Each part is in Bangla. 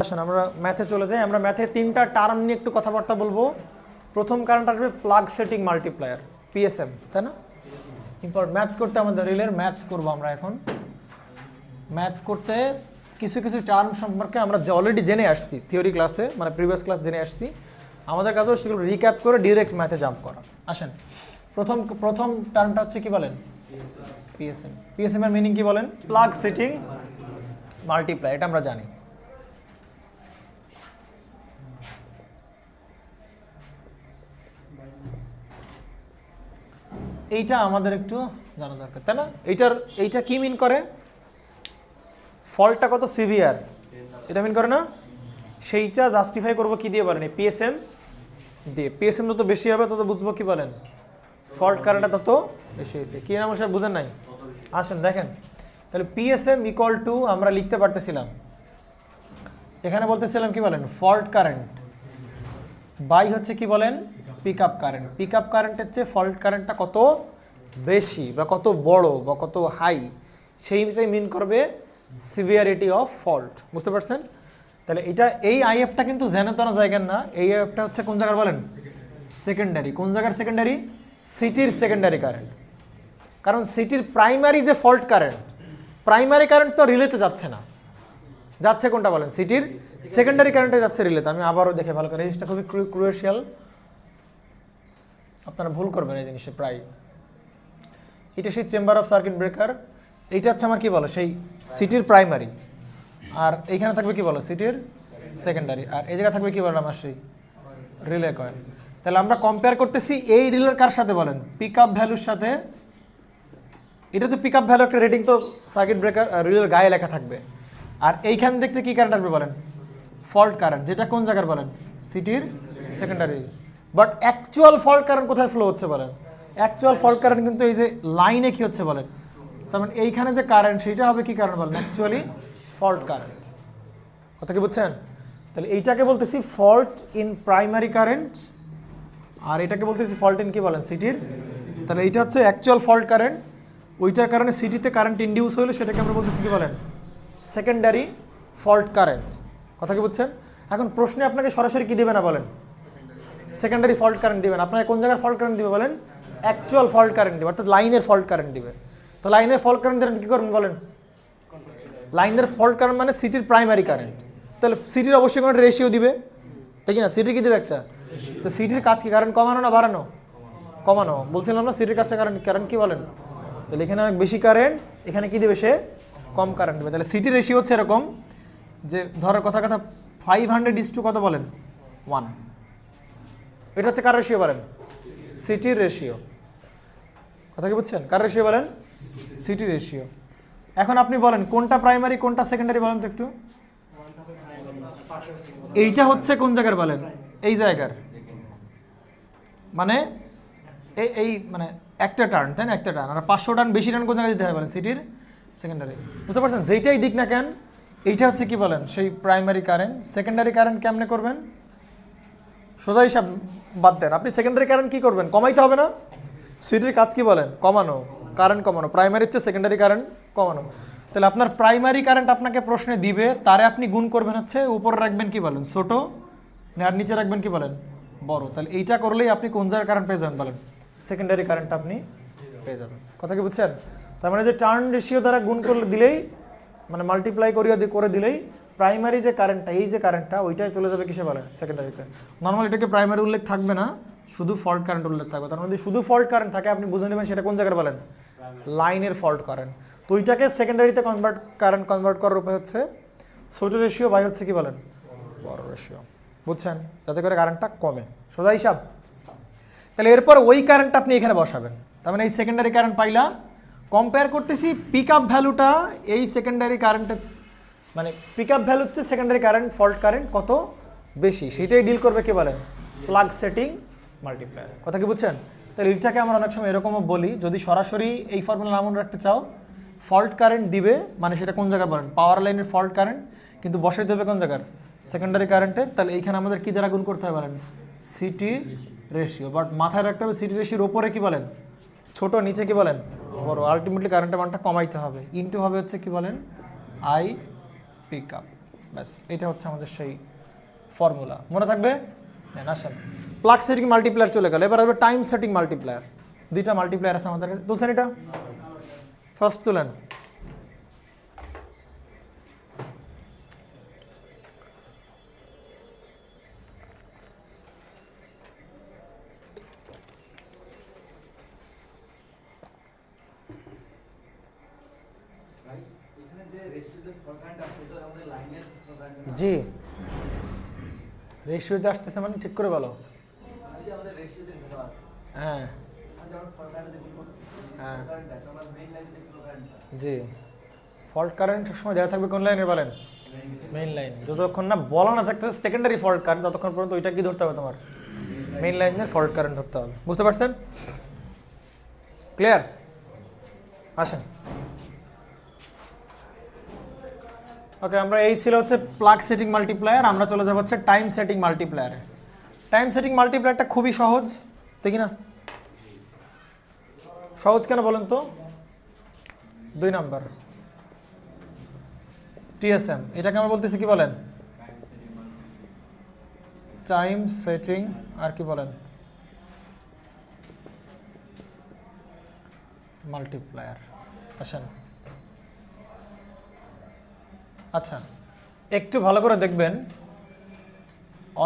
আসুন আমরা ম্যাথে চলে যাই। আমরা ম্যাথে তিনটা টার্ম নিয়ে একটু কথাবার্তা বলবো। প্রথম কারণটা আসবে প্লাগ সেটিং মাল্টিপ্লায়ার, পিএসএম, তাই না? ইম্পর্টেন্ট ম্যাথ করতে আমাদের রিলের ম্যাথ করবো আমরা এখন। ম্যাথ করতে কিছু কিছু টার্ম সম্পর্কে আমরা অলরেডি জেনে আসছি থিওরি ক্লাসে, মানে প্রিভিয়াস ক্লাস জেনে আসছি। আমাদের কাছেও সেগুলো রিক্যাপ করে ডিরেক্ট ম্যাথে জাম্প করা। আসেন, প্রথম টার্মটা হচ্ছে কি বলেন? পিএসএম। পিএসএম এর মিনিং কি বলেন? প্লাগ সেটিং মাল্টিপ্লাই, এটা আমরা জানি। এইটা আমাদের একটু জানা দরকার, তাই না? এইটা কি মিন করে? ফল্টটা কত সিভিয়ার এটা মিন করে না? সেইটা জাস্টিফাই করবো কি দিয়ে বলেন? পিএসএম দিয়ে। পিএসএম যত বেশি হবে তত বুঝবো কি বলেন? ফল্ট কারেন্টটা তত বেশি হয়েছে। কি নাম স্যার বুঝেন নাই? আসেন দেখেন, তাহলে পিএসএম ইকুয়াল টু আমরা লিখতে পারতেছিলাম, এখানে বলতেছিলাম কি বলেন? ফল্ট কারেন্ট বাই হচ্ছে কি বলেন? Pick up current. Pick up কারেন্টের চেয়ে ফল্ট কারেন্টটা কত বেশি বা কত বড় বা কত হাই, সেইটাই মিন করবে সিভিয়ারিটি অফ ফল্ট। বুঝতে পারছেন? তাহলে এটা এই আইএফটা কিন্তু জেনে তো না জায়গার না, এই আইএফটা হচ্ছে কোন জায়গার বলেন? সেকেন্ডারি। কোন জায়গার সেকেন্ডারি? সিটির সেকেন্ডারি কারেন্ট। কারণ সিটির প্রাইমারি যে ফল্ট কারেন্ট, প্রাইমারি কারেন্ট তো রিলেতে যাচ্ছে না, যাচ্ছে কোনটা বলেন? সিটির সেকেন্ডারি কারেন্টে যাচ্ছে রিলেতে। আমি আবারও দেখে ভালো করে, এই জিনিসটা খুবই ক্রুশিয়াল, আপনারা ভুল করবেন এই জিনিসে প্রায়। এটা সেই চেম্বার অফ সার্কিট ব্রেকার, এইটা হচ্ছে আমার কি বলে? সেই সিটির প্রাইমারি। আর এইখানে থাকবে কি বলো? সিটির সেকেন্ডারি। আর এই জায়গায় থাকবে কি বলেন? আমার সেই রিলে কয়েল। তাহলে আমরা কম্পেয়ার করতেছি এই রিলের কার সাথে বলেন? পিক আপ ভ্যালুর সাথে। এটা তো পিক আপ ভ্যালু একটা রেটিং তো সার্কিট ব্রেকার রিলের গায়ে লেখা থাকবে। আর এইখানে দেখতে কি কারেন্ট আসবে বলেন? ফল্ট কারেন্ট, যেটা কোন জায়গার বলেন? সিটির secondary. But actual fault current কোথায় ফ্লো হচ্ছে বলেন? অ্যাকচুয়াল ফল্ট কারেন্ট কিন্তু এই যে লাইনে কি হচ্ছে বলেন? তার মানে এইখানে যে কারেন্ট সেইটা হবে কি কারেন্ট বলেন? Actually fault current. কথা কি বুঝছেন? তাহলে এইটাকে বলতেছি ফল্ট ইন প্রাইমারি কারেন্ট, আর এটাকে বলতেছি ফল্ট ইন কি বলেন? সিটির। তাহলে এইটা হচ্ছে অ্যাকচুয়াল ফল্ট কারেন্ট, ওইটার কারণে সিটিতে কারেন্ট ইনডিউস হইলো, সেটাকে আমরা বলতেছি কি বলেন? Secondary fault current. কথা কি বুঝছেন? এখন প্রশ্নে আপনাকে সরাসরি কি দিবে না বলেন? সেকেন্ডারি ফল্ট কারেন্ট দিবেন। আপনাকে কোন জায়গার ফল্ট কারেন্ট দিবে বলেন? অ্যাকচুয়াল ফল্ট কারেন্ট দিবে, অর্থাৎ লাইনের ফল্ট কারেন্ট দিবে। তো লাইনের ফল্ট কারেন্ট দিলে কী করবেন বলেন? লাইনের ফল্ট কারেন্ট মানে সিটির প্রাইমারি কারেন্ট। তাহলে সিটির অবশ্যই কোনো রেশিও দিবে, তাই কি না? সিটি কি দিবে একটা? তো সিটির কাজ কি? কারেন্ট কমানো না বাড়ানো? কমানো। বলছিলাম না সিটির কাছে কারেন্ট কি বলেন? তাহলে এখানে অনেক বেশি কারেন্ট, এখানে কি দেবে সে? কম কারেন্ট দেবে। তাহলে সিটির রেশিও হচ্ছে এরকম যে ধরো কথা 500 কত বলেন? 1। এটা হচ্ছে কার রেশিও বলেন? সিটির রেশিও। কথা কি বুঝছেন? কার রেশিও বলেন? সিটির রেশিও। এখন আপনি বলেন কোনটা প্রাইমারি কোনটা সেকেন্ডারি বলেন তো একটু? এইটা হচ্ছে কোন জায়গার বলেন? এই জায়গার, মানে এই মানে একটা টার্ন, তাই না? একটা টার্ন। আর 500 টার্ন বেশি টার্ন কোন জায়গায় দিতে হয় বলেন? সিটির সেকেন্ডারি। বুঝতে পারছেন? যেইটাই দিক না কেন, এইটা হচ্ছে কি বলেন? সেই প্রাইমারি কারেন্ট। সেকেন্ডারি কারেন্ট কেমনে করবেন? সোজা হিসাব বাদ দেন, আপনি সেকেন্ডারি কারেন্ট কি করবেন? কমাইতে হবে না? সিটির কাজ কি বলেন? কমানো, কারেন্ট কমানো। প্রাইমারির চেয়ে সেকেন্ডারি কারেন্ট কমানো। তাহলে আপনার প্রাইমারি কারেন্ট আপনাকে প্রশ্নে দিবে, তারে আপনি গুণ করবেন হচ্ছে উপরে রাখবেন কি বলেন? ছোট, আর নিচে রাখবেন কি বলেন? বড়। তাহলে এইটা করলেই আপনি কোন জায়গার কারেন্ট পেয়ে যাবেন বলেন? সেকেন্ডারি কারেন্ট আপনি পেয়ে যাবেন। কথা কি বুঝছেন? তার মানে যে টার্ন রেশিও দ্বারা গুণ করে দিলেই, মানে মাল্টিপ্লাই করে দিলেই প্রাইমারি যে কারেন্টটা, এই যে কারেন্টটা, ওইটাই চলে যাবে কিসে বলেন? সেকেন্ডারিতে। নর্মাল এটাকে প্রাইমারি উল্লেখ থাকবে না, শুধু ফল্ট কারেন্ট উল্লেখ থাকবে। তার মানে যদি শুধু ফল্ট কারেন্ট থাকে আপনি বুঝে নেবেন সেটা কোন জায়গার বলেন? লাইনের ফল্ট কারেন্ট। তো ওইটাকে সেকেন্ডারিতে কনভার্ট করার উপায় হচ্ছে ছোট রেশিও বাই হচ্ছে কি বলেন? বড় রেশিও। বুঝছেন? যাতে করে কারেন্টটা কমে। সোজা হিসাব। তাহলে এরপর ওই কারেন্টটা আপনি এখানে বসাবেন। তার মানে এই সেকেন্ডারি কারেন্ট পাইলা, কম্পেয়ার করতেছি পিক আপ ভ্যালুটা এই সেকেন্ডারি কারেন্টের, মানে পিক আপ ভ্যালু হচ্ছে সেকেন্ডারি কারেন্ট ফল্ট কারেন্ট কত বেশি, সেটাই ডিল করবে কি বলেন? Plug setting multiplier. কথা কি বুঝছেন? তাহলে এইটাকে আমরা অনেক সময় এরকমও বলি, যদি সরাসরি এই ফর্মুলা না মনে রাখতে চাও, ফল্ট কারেন্ট দিবে মানে সেটা কোন জায়গায় বলেন? পাওয়ার লাইনের ফল্ট কারেন্ট, কিন্তু বসাইতে হবে কোন জায়গার? সেকেন্ডারি কারেন্টের। তাহলে এইখানে আমাদের কি দ্বারা গুণ করতে হবে বলেন? City ratio. বাট মাথায় রাখতে হবে সিটি রেশিওর ওপরে কি বলেন? ছোট, নিচে কি বলেন? বড়। আলটিমেটলি কারেন্টের মানটা কমাইতে হবে। ইনটু হবে হচ্ছে কি বলেন? I pick up. ব্যাস এটা হচ্ছে আমাদের সেই ফর্মুলা, মনে থাকবে? হ্যাঁ, আসেন প্লাগ সেটিং মাল্টিপ্লায়ার চলে গেল, এবার আসবে টাইম সেটিং মাল্টিপ্লায়ার। দুইটা মাল্টিপ্লায়ার আছে আমাদের কাছে, তুলছেন এটা? ফার্স্ট তুলেন। জি, রেশিওতে আসতেছে মানে ঠিক করে বলো। হ্যাঁ হ্যাঁ জি, ফল্ট কারেন্ট সময় দেওয়া থাকবে কোন লাইনে বলেন? Main line. যতক্ষণ না বলা না থাকতেছে সেকেন্ডারি ফল্ট কারেন্ট, ততক্ষণ পর্যন্ত ওইটা কি ধরতে হবে তোমার? মেইন লাইনের ফল্ট কারেন্ট ধরতে হবে। বুঝতে পারছেন? ক্লিয়ার? আসেন ওকে, আমরা এই ছিল হচ্ছে প্লাগ সেটিং মাল্টিপ্লায়ার, আমরা চলে যাব হচ্ছে টাইম সেটিং মাল্টিপ্লায়ারে। টাইম সেটিং মাল্টিপ্লায়ারটা খুবই সহজ, দেখি না? সহজ কেন বলেন তো? 2 নাম্বার টিএসএম, এটাকে আমরা বলতেছি কি বলেন? টাইম সেটিং, আর কি বলেন? মাল্টিপ্লায়ার। আসেন, আচ্ছা একটু ভালো করে দেখবেন,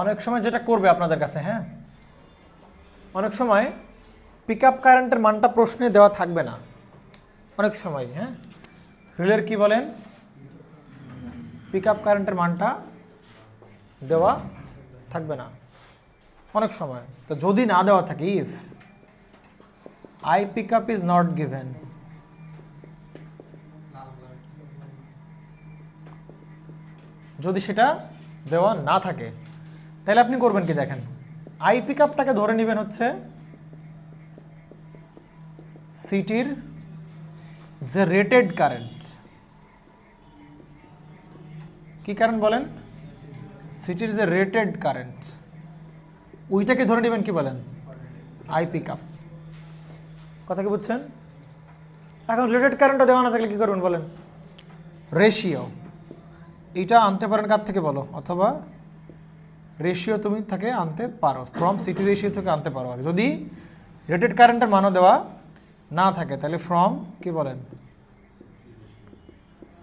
অনেক সময় যেটা করবে আপনাদের কাছে, হ্যাঁ অনেক সময় পিক আপ কারেন্টের মানটা প্রশ্নে দেওয়া থাকবে না অনেক সময়, হ্যাঁ রিলের কি বলেন, পিক আপ কারেন্টের মানটা দেওয়া থাকবে না অনেক সময়। তো যদি না দেওয়া থাকে, if I pick up is not given, যদি সেটা দেওয়া না থাকে তাহলে আপনি করবেন কি দেখেন, আই পিক আপটাকে ধরে নেবেন হচ্ছে সিটির যে রেটেড কারেন্ট, কি কারেন্ট বলেন? সিটির যে রেটেড কারেন্ট, ওইটাকে ধরে নেবেন কি বলেন? I pick up. কথা কি বুঝছেন? এখন রেটেড কারেন্টটা দেওয়া না থাকলে কি করবেন বলেন? রেশিও, এইটা আনতে পারেন কার থেকে বলো, অথবা রেশিও তুমি থেকে আনতে পারো, ফ্রম সিটি রেশিও থেকে আনতে পারো। আর যদি রেটেড কারেন্টের মানও দেওয়া না থাকে তাহলে ফ্রম কি বলেন?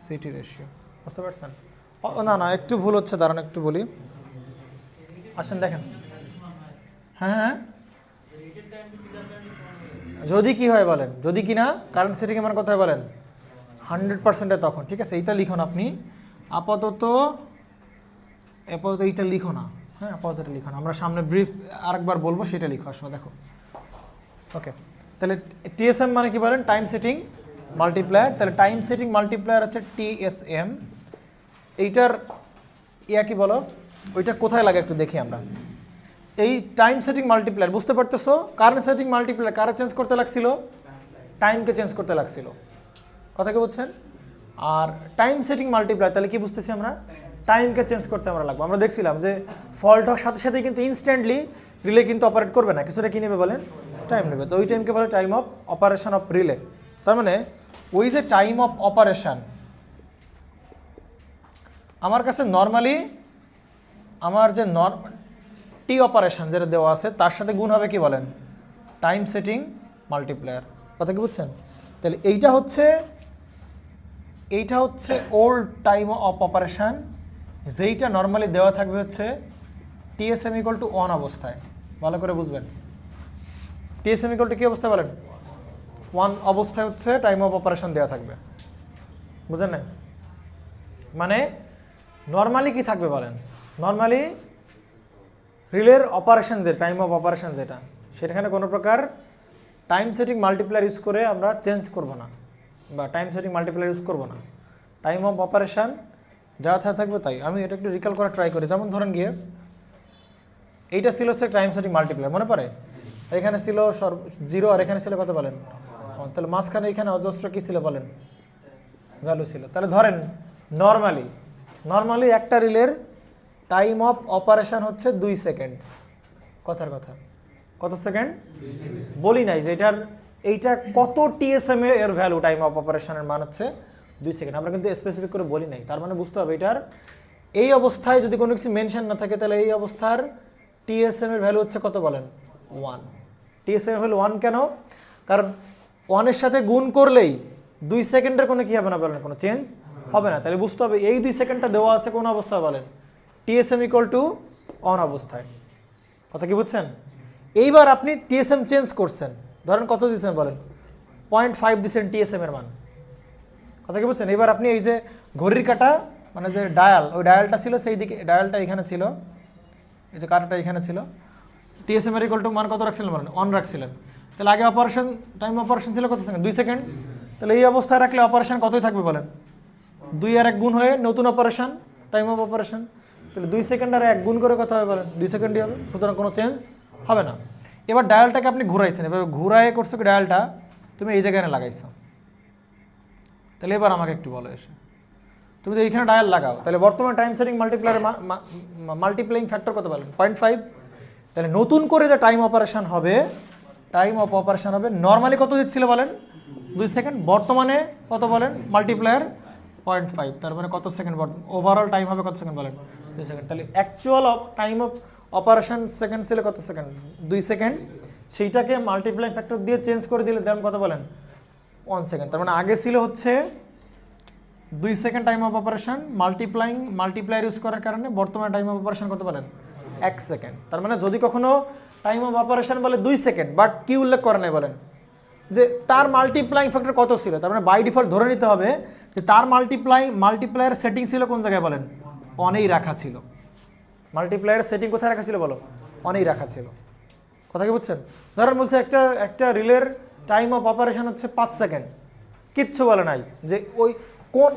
City ratio. বুঝতে পারছেন? না না একটু ভুল হচ্ছে, দাঁড়ান একটু বলি। আসেন দেখেন, হ্যাঁ হ্যাঁ যদি কি হয় বলেন, যদি কি না কারেন্ট সেটিংয়ের মান কত হয় বলেন? 100% তখন, ঠিক আছে? এইটা লিখুন আপনি আপাতত এইটা লিখো না, হ্যাঁ আপাতত লিখো না, আমরা সামনে ব্রিফ আরেকবার বলবো, সেটা লিখো আসলে। দেখো ওকে, তাহলে টিএসএম মানে কি বলেন? Time setting multiplier. তাহলে টাইম সেটিং মাল্টিপ্লায়ার হচ্ছে টিএসএম। এইটার ইয়া কি বলো, ওইটা কোথায় লাগে একটু দেখি আমরা। এই টাইম সেটিং মাল্টিপ্লায়ার, বুঝতে পারতেছো? কারেন্ট সেটিং মাল্টিপ্লায়ার কারে চেঞ্জ করতে লাগছিল? টাইমকে চেঞ্জ করতে লাগছিল। কথা কি বুঝছেন? আর টাইম সেটিং মাল্টিপ্লায়ার তাহলে কি বুঝতেছি আমরা? টাইমকে চেঞ্জ করতে আমরা লাগবে। আমরা দেখছিলাম যে ফল্ট হওয়ার সাথে সাথে কিন্তু ইনস্ট্যান্টলি রিলে কিন্তু অপারেট করবে না, কিছুটা কী নেবে বলেন? টাইম নেবে। তো ওই টাইমকে বলে time of operation of relay. তার মানে ওই যে টাইম অফ অপারেশন, আমার কাছে নর্মালি আমার যে টি অপারেশন যেটা দেওয়া আছে তার সাথে গুণ হবে কি বলেন? Time setting multiplier. কথা কি বুঝছেন? তাহলে এইটা হচ্ছে ওল্ড টাইম অফ অপারেশন, যেইটা নর্মালি দেওয়া থাকবে হচ্ছে টিএসএম ইকুয়াল টু 1 অবস্থায়। ভালো করে বুঝবেন, টিএসএম ইকুয়াল টু কী অবস্থায় বলেন? 1 অবস্থায় হচ্ছে টাইম অফ অপারেশন দেওয়া থাকবে। বুঝেন না? মানে নর্মালি কি থাকবে বলেন? নর্মালি রিলের অপারেশন যে টাইম অফ অপারেশন যেটা, সেখানে কোনো প্রকার টাইম সেটিং মাল্টিপ্লায়ার ইউজ করে আমরা চেঞ্জ করব না, বা টাইম সেটিং মাল্টিপ্লায়ার ইউজ করব না। টাইম অফ অপারেশন যা থাকবে তাই। আমি এটা একটু রিকল করা ট্রাই করি। যেমন ধরেন গিয়ে এইটা ছিল হচ্ছে টাইম সেটিং মাল্টিপ্লায়ার, মনে পড়ে? এখানে ছিল 0 আর এখানে ছিল কত বলেন? তাহলে মাঝখানে এখানে অজস্র কী ছিল বলেন? ভ্যালু ছিল। তাহলে ধরেন নর্মালি একটা রিলের টাইম অফ অপারেশন হচ্ছে 2 সেকেন্ড। কথার কথা, কত সেকেন্ড? বলি নাই যে এইটা কত টিএসএম এর ভ্যালু, টাইম অফ অপারেশনের মান হচ্ছে 2 সেকেন্ড। আমরা কিন্তু স্পেসিফিক করে বলি নাই। তার মানে বুঝতে হবে এটার এই অবস্থায় যদি কোনো কিছু মেনশন না থাকে তাহলে এই অবস্থার টিএসএম এর ভ্যালু হচ্ছে কত বলেন 1। টিএসএম এর ভ্যালু 1 কেন? কারণ 1 এর সাথে গুণ করলেই 2 সেকেন্ডের কোনো কি হবে না বলেন, কোনো চেঞ্জ হবে না। তাহলে বুঝতে হবে এই 2 সেকেন্ডটা দেওয়া আছে কোন অবস্থায় বলেন, টিএসএম ইকুয়াল টু অন অবস্থায়। কথা কি বুঝছেন? এইবার আপনি টিএসএম চেঞ্জ করছেন, ধরেন কত দিচ্ছেন বলেন, 0.5 দিচ্ছেন টিএসএম এর মান। কথা কি বুঝছেন? এবার আপনি এই যে ঘড়ির কাঁটা মানে যে ডায়াল, ওই ডায়ালটা ছিল সেই দিকে, ডায়ালটা এখানে ছিল, এই যে কাঁটাটা এখানে ছিল, টিএসএম এর ইকুয়াল টু মান কত রাখছিলেন বলেন, অন রাখছিলেন। তাহলে আগে অপারেশন টাইম অপারেশন ছিল কত সেকেন্ড, 2 সেকেন্ড। তাহলে এই অবস্থায় রাখলে অপারেশন কতই থাকবে বলেন, 2 আর 1 গুণ হয়ে নতুন অপারেশন টাইম অফ অপারেশন। তাহলে 2 সেকেন্ড আর 1 গুণ করে কত হবে বলেন, 2 সেকেন্ডই হবে, সুতরাং কোনো চেঞ্জ হবে না। এবার ডায়ালটাকে আপনি ঘুরাইছেন, এবার ঘুরায় করছো কি ডায়ালটা তুমি এই জায়গায় লাগাইছো। তাহলে এবার আমাকে একটু বলো এসে, তুমি তো এইখানে ডায়াল লাগাও, তাহলে বর্তমান time setting multiplier multiplying factor কত বলেন 0.5। তাহলে নতুন করে যে টাইম অপারেশন হবে, টাইম অফ অপারেশন হবে নর্মালি কত দিচ্ছিল বলেন 2 সেকেন্ড, বর্তমানে কত বলেন মাল্টিপ্লায়ার 0.5, তার মানে কত সেকেন্ড ওভারঅল টাইম হবে কত সেকেন্ড বলেন 2 সেকেন্ড। তাহলে actual time of operation second ছিল কত সেকেন্ড 2 সেকেন্ড, সেইটাকে মাল্টিপ্লাইং ফ্যাক্টর দিয়ে চেঞ্জ করে দিলে দেন কত বলেন 1 সেকেন্ড। তার মানে আগে ছিল হচ্ছে 2 second time of operation, multiplier use করার কারণে বর্তমানে টাইম অফ অপারেশন কত বলেন 1 সেকেন্ড। তার মানে যদি কখনো টাইম অফ অপারেশন বলে 2 সেকেন্ড বাট কি উল্লেখ করে নাই বলেন যে তার মাল্টিপ্লাইং ফ্যাক্টর কত ছিল, তার মানে বাই ডিফল্ট ধরে নিতে হবে যে তার মাল্টিপ্লায়ার সেটিং ছিল কোন জায়গায় বলেন, অনেই রাখা ছিল। মাল্টিপ্লায়ার সেটিং কোথায় রাখা ছিল বলো, অনেই রাখা ছিল। কথা কি বুঝছেন? ধরেন বলছে একটা রিলের টাইম অফ অপারেশন হচ্ছে 5 সেকেন্ড, কিচ্ছু বলে নাই যে ওই কোন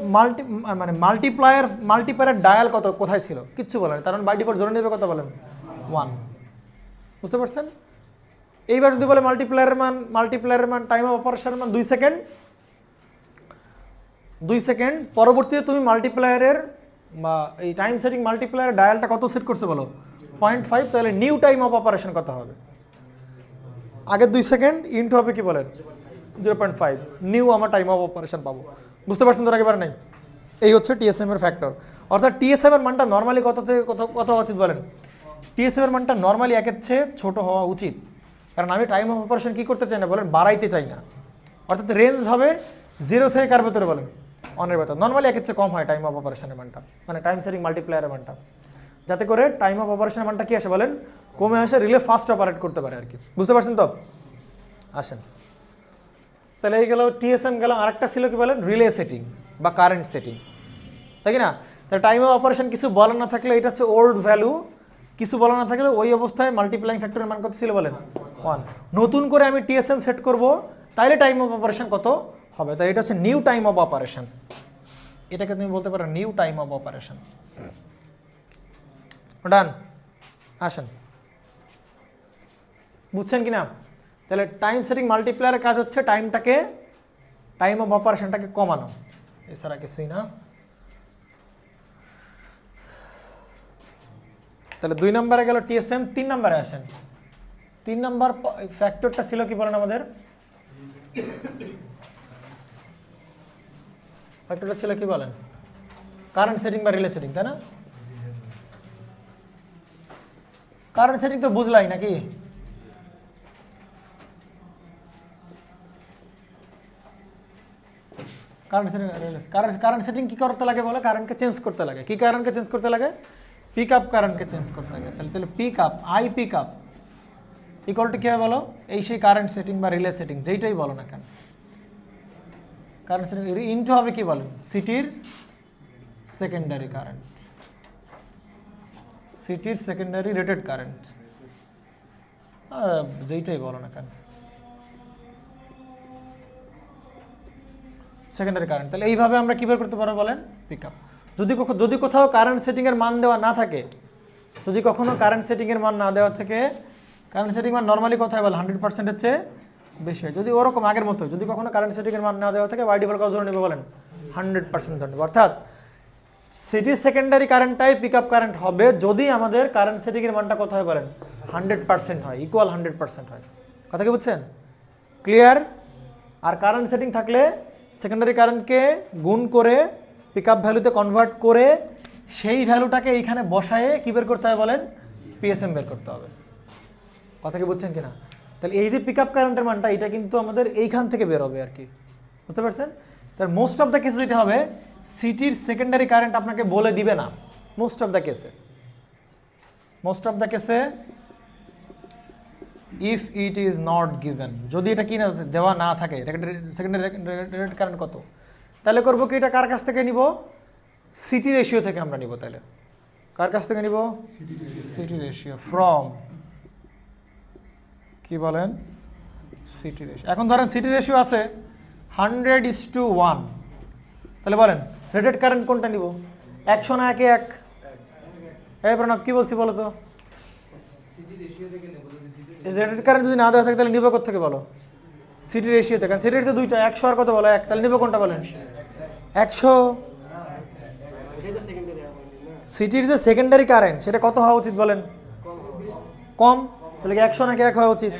মাল্টিপ্লায়ার ডায়াল কত কোথায় ছিল, কিচ্ছু বলে নাই, তার মানে বাই ডিফল্ট ধরে নেবে কত বলেন 1। বুঝতে পারছেন? এইবার যদি বলে মাল্টিপ্লায়ারের মান টাইম অফ অপারেশনের মান 2 সেকেন্ড, পরবর্তীতে তুমি মাল্টিপ্লায়ারের বা এই টাইম সেটিং মাল্টিপ্লায়ারের ডায়ালটা কত সেট করছে বলো 0.5, তাহলে নিউ টাইম অফ অপারেশন কত হবে, আগে 2 সেকেন্ড ইনটু হবে কি বলেন 0.5, নিউ আমার টাইম অফ অপারেশন পাবো। বুঝতে পারছেন তো? একেবারে নাই। এই হচ্ছে টিএসএম এর ফ্যাক্টর। অর্থাৎ টিএসএম এর মানটা নর্মালি কত থেকে কত হওয়া উচিত বলেন, টিএসএম এর মানটা নর্মালি 1 এর চেয়ে ছোট হওয়া উচিত, কারণ আমি টাইম অফ অপারেশন কী করতে চাই না বলেন, বাড়াইতে চাই না। অর্থাৎ রেঞ্জ হবে 0 থেকে কার ভেতরে বলেন, অনের ভেতর। নর্মালি 1 এর চেয়ে কম হয় টাইম অফ অপারেশনের মানটা, মানে টাইম সেটিং মাল্টিপ্লায়ারের মানটা, যাতে করে টাইম অফ অপারেশনের মানটা কি আসে বলেন, কমে আসে, রিলে ফাস্ট অপারেট করতে পারে আর কি। বুঝতে পারছেন তো? আসেন, তাহলে এই গেল টিএসএম গেল, আরেকটা ছিল কি বলেন রিলে সেটিং বা কারেন্ট সেটিং, তাই কি না? তাহলে টাইম অফ অপারেশন কিছু বলা না থাকলে এটা হচ্ছে ওল্ড ভ্যালু, কিছু বলা না থাকলে ওই অবস্থায় মাল্টিপ্লাইং ফ্যাক্টরের মান কত ছিল বলেন 1। নতুন করে আমি টিএসএম সেট করব, তাইলে টাইম অফ অপারেশন কত হবে, তাই এটা হচ্ছে নিউ টাইম অফ অপারেশন। এটাকে তুমি বলতে পারো নিউ টাইম অফ অপারেশন। ডান। আসেন, বুঝছেন কি না? তাহলে টাইম সেটিং মাল্টিপ্লায়ারের কাজ হচ্ছে টাইম অফ অপারেশনটাকে কমানো, এছাড়া কিছুই না। তাহলে 2 নম্বরে গেল টিএসএম। 3 নম্বরে আসেন। 3 নম্বর ফ্যাক্টরটা ছিল কি বলেন আমাদের, ফ্যাক্টরটা ছিল কি বলেন, কারেন্ট সেটিং বা রিলে সেটিং, তাই না? কারেন্ট সেটিং তো বুঝলাই নাকি? কারেন্ট সেটিং কি করতে লাগে বলে, কারেন্টকে চেঞ্জ করতে লাগে। কি কারেন্টকে চেঞ্জ করতে লাগে, পিক আপ কারেন্টকে চেঞ্জ করতে লাগে। তাহলে pick up, I pick up equal to কি হবে বলো, এই সেই কারেন্ট সেটিং বা রিলে সেটিং যেইটাই বলো না কেন, কারেন্ট সেটিং ইনটু হবে কি বলেন সিটির সেকেন্ডারি কারেন্ট, সিটির সেকেন্ডারি রেটেড কারেন্ট, যেইটাই বলো না কেন সেকেন্ডারি কারেন্ট। তাহলে এইভাবে আমরা কী বের করতে পারবো বলেন পিক আপ। যদি কোথাও কারেন্ট সেটিংয়ের মান দেওয়া না থাকে, যদি কখনো কারেন্ট সেটিংয়ের মান না দেওয়া থাকে, কারেন্ট সেটিং মান নর্মালি কোথায় বলে 100%-এর চেয়ে বেশি হয়। যদি ওরকম আগের মতো যদি কখনো কারেন্ট সেটিংয়ের মান না দেওয়া থাকে, বাই ডিফল্ট কত ধরে নেবে বলেন 100% ধরে নেবে। অর্থাৎ সিটির সেকেন্ডারি কারেন্টটাই পিক আপ কারেন্ট হবে যদি আমাদের কারেন্ট সেটিংয়ের মানটা কত হয় বলেন 100% হয়, ইকুয়াল 100% হয়। কথা কি বুঝছেন? ক্লিয়ার? আর কারেন্ট সেটিং থাকলে সেকেন্ডারি কারেন্টকে গুণ করে পিক আপ ভ্যালুতে কনভার্ট করে সেই ভ্যালুটাকে এইখানে বসায়ে কি বের করতে হবে বলেন, পিএসএম বের করতে হবে। কথা কি বুঝছেন কিনা? তাহলে এই যে পিক আপ কারেন্টের মানটা এটা কিন্তু আমাদের এইখান থেকে বের হবে আর কি, বুঝতে পারছেন? তার মোস্ট অফ দ্য কেসে এটা হবে সিটির সেকেন্ডারি কারেন্ট আপনাকে বলে দিবে না, মোস্ট অফ দ্য কেসে if it is not given, যদি এটা কি না দেওয়া না থাকে সেকেন্ডারি রেটেড কারেন্ট কত, তাহলে করবো কি এটা কার কাছ থেকে নিব, সিটি রেশিও থেকে আমরা নিব। তাহলে কার কাছ থেকে নিব, সিটি রেশিও ফ্রম কি বলেন সিটি রেশিও। এখন ধরেন সিটি রেশিও আছে 100:1, তাহলে বলেন রেটেড কারেন্ট কোনটা নিব, 100 না 1 এই প্রণব কি বলছি বলো তো, রেটেড কারেন্ট যদি না দেওয়া থাকে তাহলে নিব কোথা থেকে বলো, সিটি রেশিও থেকে। সিটি রেশিও দুইটা, 100 আর কত বলো 1, তাহলে নিব কোনটা বলেন 100। সিটির যে সেকেন্ডারি কারেন্ট সেটা কত হওয়া উচিত বলেন, কম, তাহলে কি 100 নাকি 1 হওয়া উচিত,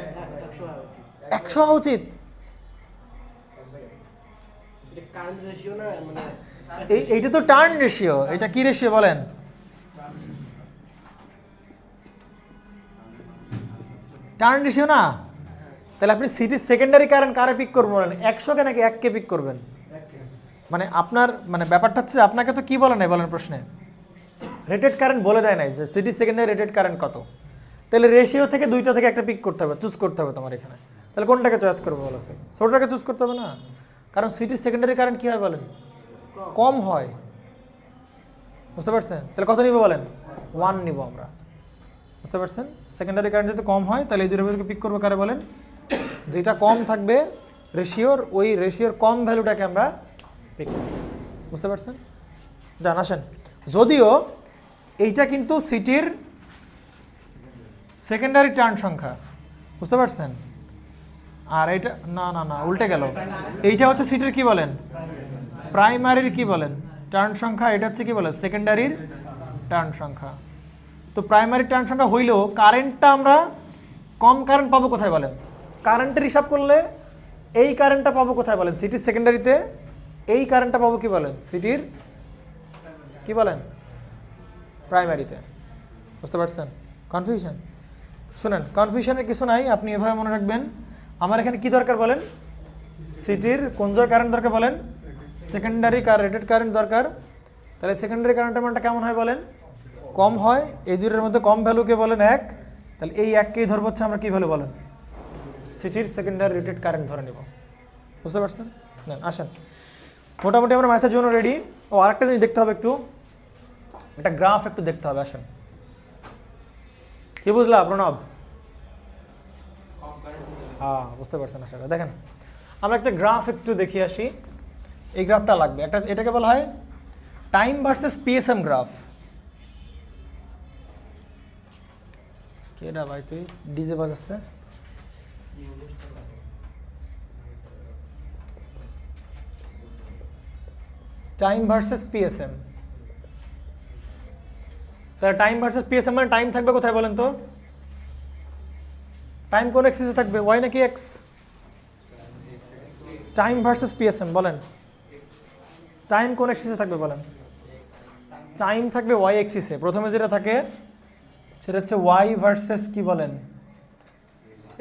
100 হওয়া উচিত। এইটা তো টার্ন রেশিও, এটা কি রেশিও বলেন, টার্ন রেশিও না। তাহলে আপনি সিটির সেকেন্ডারি কারেন্ট কারে পিক করবেন বলেন, 100 কে নাকি 1 কে পিক করবেন? মানে আপনার মানে ব্যাপারটা হচ্ছে আপনাকে তো কি বলে নাই বলেন প্রশ্নে, রেটেড কারেন্ট বলে দেয় নাই যে সিটির সেকেন্ডারি রেটেড কারেন্ট কত, তাহলে রেশিও থেকে দুইটা থেকে একটা পিক করতে হবে, চুজ করতে হবে তোমার এখানে। তাহলে কোনটাকে চয়েস করবো বলো, ছোটটাকে চুজ করতে হবে না, কারণ সিটির সেকেন্ডারি কারেন্ট কি হয় বলেন, কম হয়, বুঝতে পারছেন? তাহলে কত নিব বলেন, 1 নিব আমরা, বুঝতে পারছেন? সেকেন্ডারি কারেন্ট যদি কম হয় তাহলে এই দুটো ভ্যালুকে পিক করবো কারে বলেন, যেটা কম থাকবে রেশিওর, ওই রেশিওর কম ভ্যালুটাকে আমরা পিক করব, বুঝতে পারছেন? জান আসেন, যদিও এইটা কিন্তু সিটির সেকেন্ডারি টার্ন সংখ্যা, বুঝতে পারছেন? আর এইটা না না না উল্টে গেল, এইটা হচ্ছে সিটির কি বলেন, প্রাইমারির কি বলেন টার্ন সংখ্যা, এটা হচ্ছে কি বলে সেকেন্ডারির টার্ন সংখ্যা। তো প্রাইমারি টার্ন সংখ্যা হইলেও কারেন্টটা আমরা কম কারেন্ট পাবো কোথায় বলেন, কারেন্টের হিসাব করলে এই কারেন্টটা পাবো কোথায় বলেন, সিটির সেকেন্ডারিতে, এই কারেন্টটা পাবো কি বলেন সিটির কি বলেন প্রাইমারিতে, বুঝতে পারছেন? কনফিউশন, শুনেন কনফিউশনের কিছু নাই, আপনি এভাবে মনে রাখবেন। আমার এখানে কি দরকার বলেন, সিটির কোন জায়গায় কারেন্ট দরকার বলেন, সেকেন্ডারি রেটেড কারেন্ট দরকার। তাহলে সেকেন্ডারি কারেন্টের মানটা কেমন হয় বলেন, কম হয়। এই দুইটার মধ্যে কম ভ্যালুকে বলেন 1, তাহলে এই 1কেই ধরবো হচ্ছে আমরা কি ভ্যালু বলেন, সিটির সেকেন্ডারি রেটেড কারেন্ট ধরে নেব, বুঝতে পারছেন? না আসেন, মোটামুটি আমরা ম্যাথের জন্য রেডি। ও আরেকটা জিনিস দেখতে হবে, একটু একটা গ্রাফ একটু দেখতে হবে। আসেন, কি বুঝলা প্রণব? হ্যাঁ বুঝতে পারছেন আশা করি। দেখেন আমরা একটা গ্রাফ একটু দেখি আসি, এই গ্রাফটা লাগবে একটা, এটাকে বলা হয় টাইম ভার্সেস পিএসএম গ্রাফ। কেডা ভাই তুই ডিজে বাজাচ্ছে? টাইম ভার্সেস পিএসএম, তাহলে টাইম ভার্সেস পিএসএম মানে টাইম থাকবে কোথায় বলেন তো, টাইম কোন এক্সিসে থাকবে, ওয়াই নাকি এক্স? টাইম ভার্সেস পিএসএম বলেন, টাইম কোন এক্সিসে থাকবে বলেন? টাইম থাকবে ওয়াই এক্সিসে। প্রথমে যেটা থাকে সেটা হচ্ছে ওয়াই ভার্সেস কি বলেন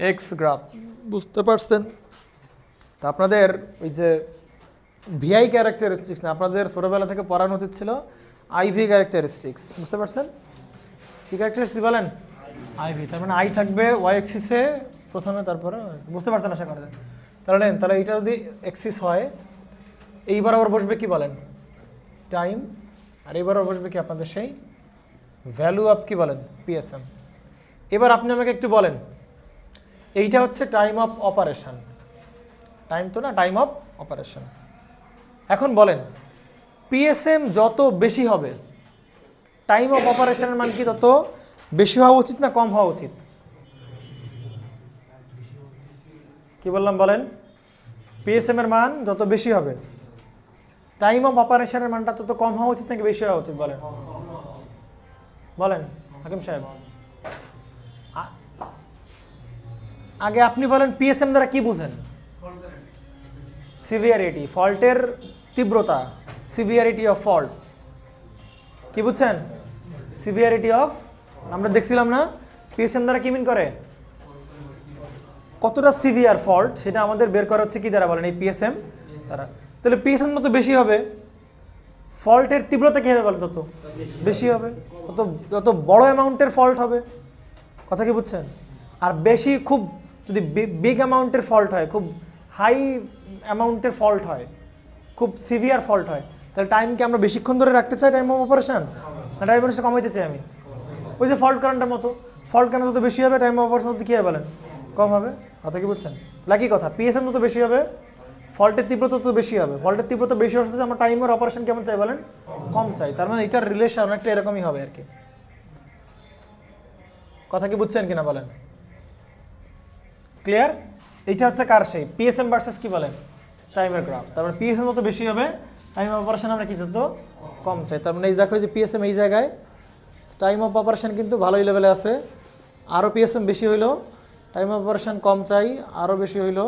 এক্স গ্রাফ, বুঝতে পারছেন? তা আপনাদের ওই যে ভিআই ক্যারেক্টারিস্টিক্স না, আপনাদের ছোটবেলা থেকে পড়ানো উচিত ছিল আইভি ক্যারেক্টারিস্টিক্স, বুঝতে পারছেন? কি ক্যারেক্টারিস্টিক্স বলেন, আইভি। তার মানে আই থাকবে ওয়াই এক্সিসে প্রথমে, তারপরে বুঝতে পারছেন আশা করা যায়। তাহলে তাহলে এইটা যদি এক্সিস হয়, এইবার আবার বসবে কি বলেন টাইম, আর এইবার আবার বসবে কি আপনাদের সেই ভ্যালু অফ কি বলেন পিএসএম। এবার আপনি আমাকে একটু বলেন, এইটা হচ্ছে টাইম অফ অপারেশন, টাইম তো না, টাইম অফ অপারেশন। এখন বলেন পিএসএম যত বেশি হবে টাইম অফ অপারেশনের মান কি তত বেশি হওয়া উচিত না কম হওয়া উচিত? কি বললাম বলেন, পিএসএম এর মান যত বেশি হবে টাইম অফ অপারেশনের মানটা তত কম হওয়া উচিত নাকি বেশি হওয়া উচিত বলেন, বলেন হাকিম সাহেব। আগে আপনি বলেন পিএসএম দ্বারা কি বুঝেন? সিভিয়ারিটি, ফল্টের তীব্রতা, সিভিয়ারিটি অফ ফল্ট। কি বুঝছেন? সিভিয়ারিটি অফ, আমরা দেখছিলাম না পিএসএম দ্বারা কি মিন করে, কতটা সিভিয়ার ফল্ট সেটা আমাদের বের করা হচ্ছে কি দ্বারা বলেন, এই পিএসএম দ্বারা। তাহলে পিএসএম যত বেশি হবে ফল্টের তীব্রতা কী হবে বলেন, তত বেশি হবে, তত বড় অ্যামাউন্টের ফল্ট হবে। কথা কি বুঝছেন? আর বেশি খুব যদি বিগ অ্যামাউন্টের ফল্ট হয়, খুব হাই অ্যামাউন্টের ফল্ট হয়, খুব সিভিয়ার ফল্ট হয়, তাহলে টাইমকে আমরা বেশিক্ষণ ধরে রাখতে চাই টাইম অফ অপারেশন, না টাইম অপারেশন কমাইতে চাই আমি? ওই যে ফল্ট কারেন্টের মতো, ফল্ট কারেন্ট যত বেশি হবে টাইম অফ অপারেশন তত কী হবে বলেন, কম হবে। কথা কি বুঝছেন? একই কথা, পিএসএম যত বেশি হবে ফল্টের তীব্রতা তত বেশি হবে, ফল্টের তীব্রতা বেশি হচ্ছে আমরা টাইমের অপারেশন কেমন চাই বলেন, কম চাই। তার মানে এটার রিলেশন অনেকটা এরকমই হবে আর কি। কথা কি বুঝছেন কিনা বলেন? ক্লিয়ার? এইটা হচ্ছে কার সেই পিএসএম ভার্সেস কি বলেন, টাইমের গ্রাফ। তারপরে পিএসএম যত বেশি হবে টাইম অফ অপারেশন আমরা কি যত কম চাই। তার মানে এই দেখো যে পিএসএম এই জায়গায় টাইম অফ অপারেশন কিন্তু ভালোই লেভেলে আছে, আরও পিএসএম বেশি হইলো টাইম অফ অপারেশন কম চাই, আরও বেশি হইলো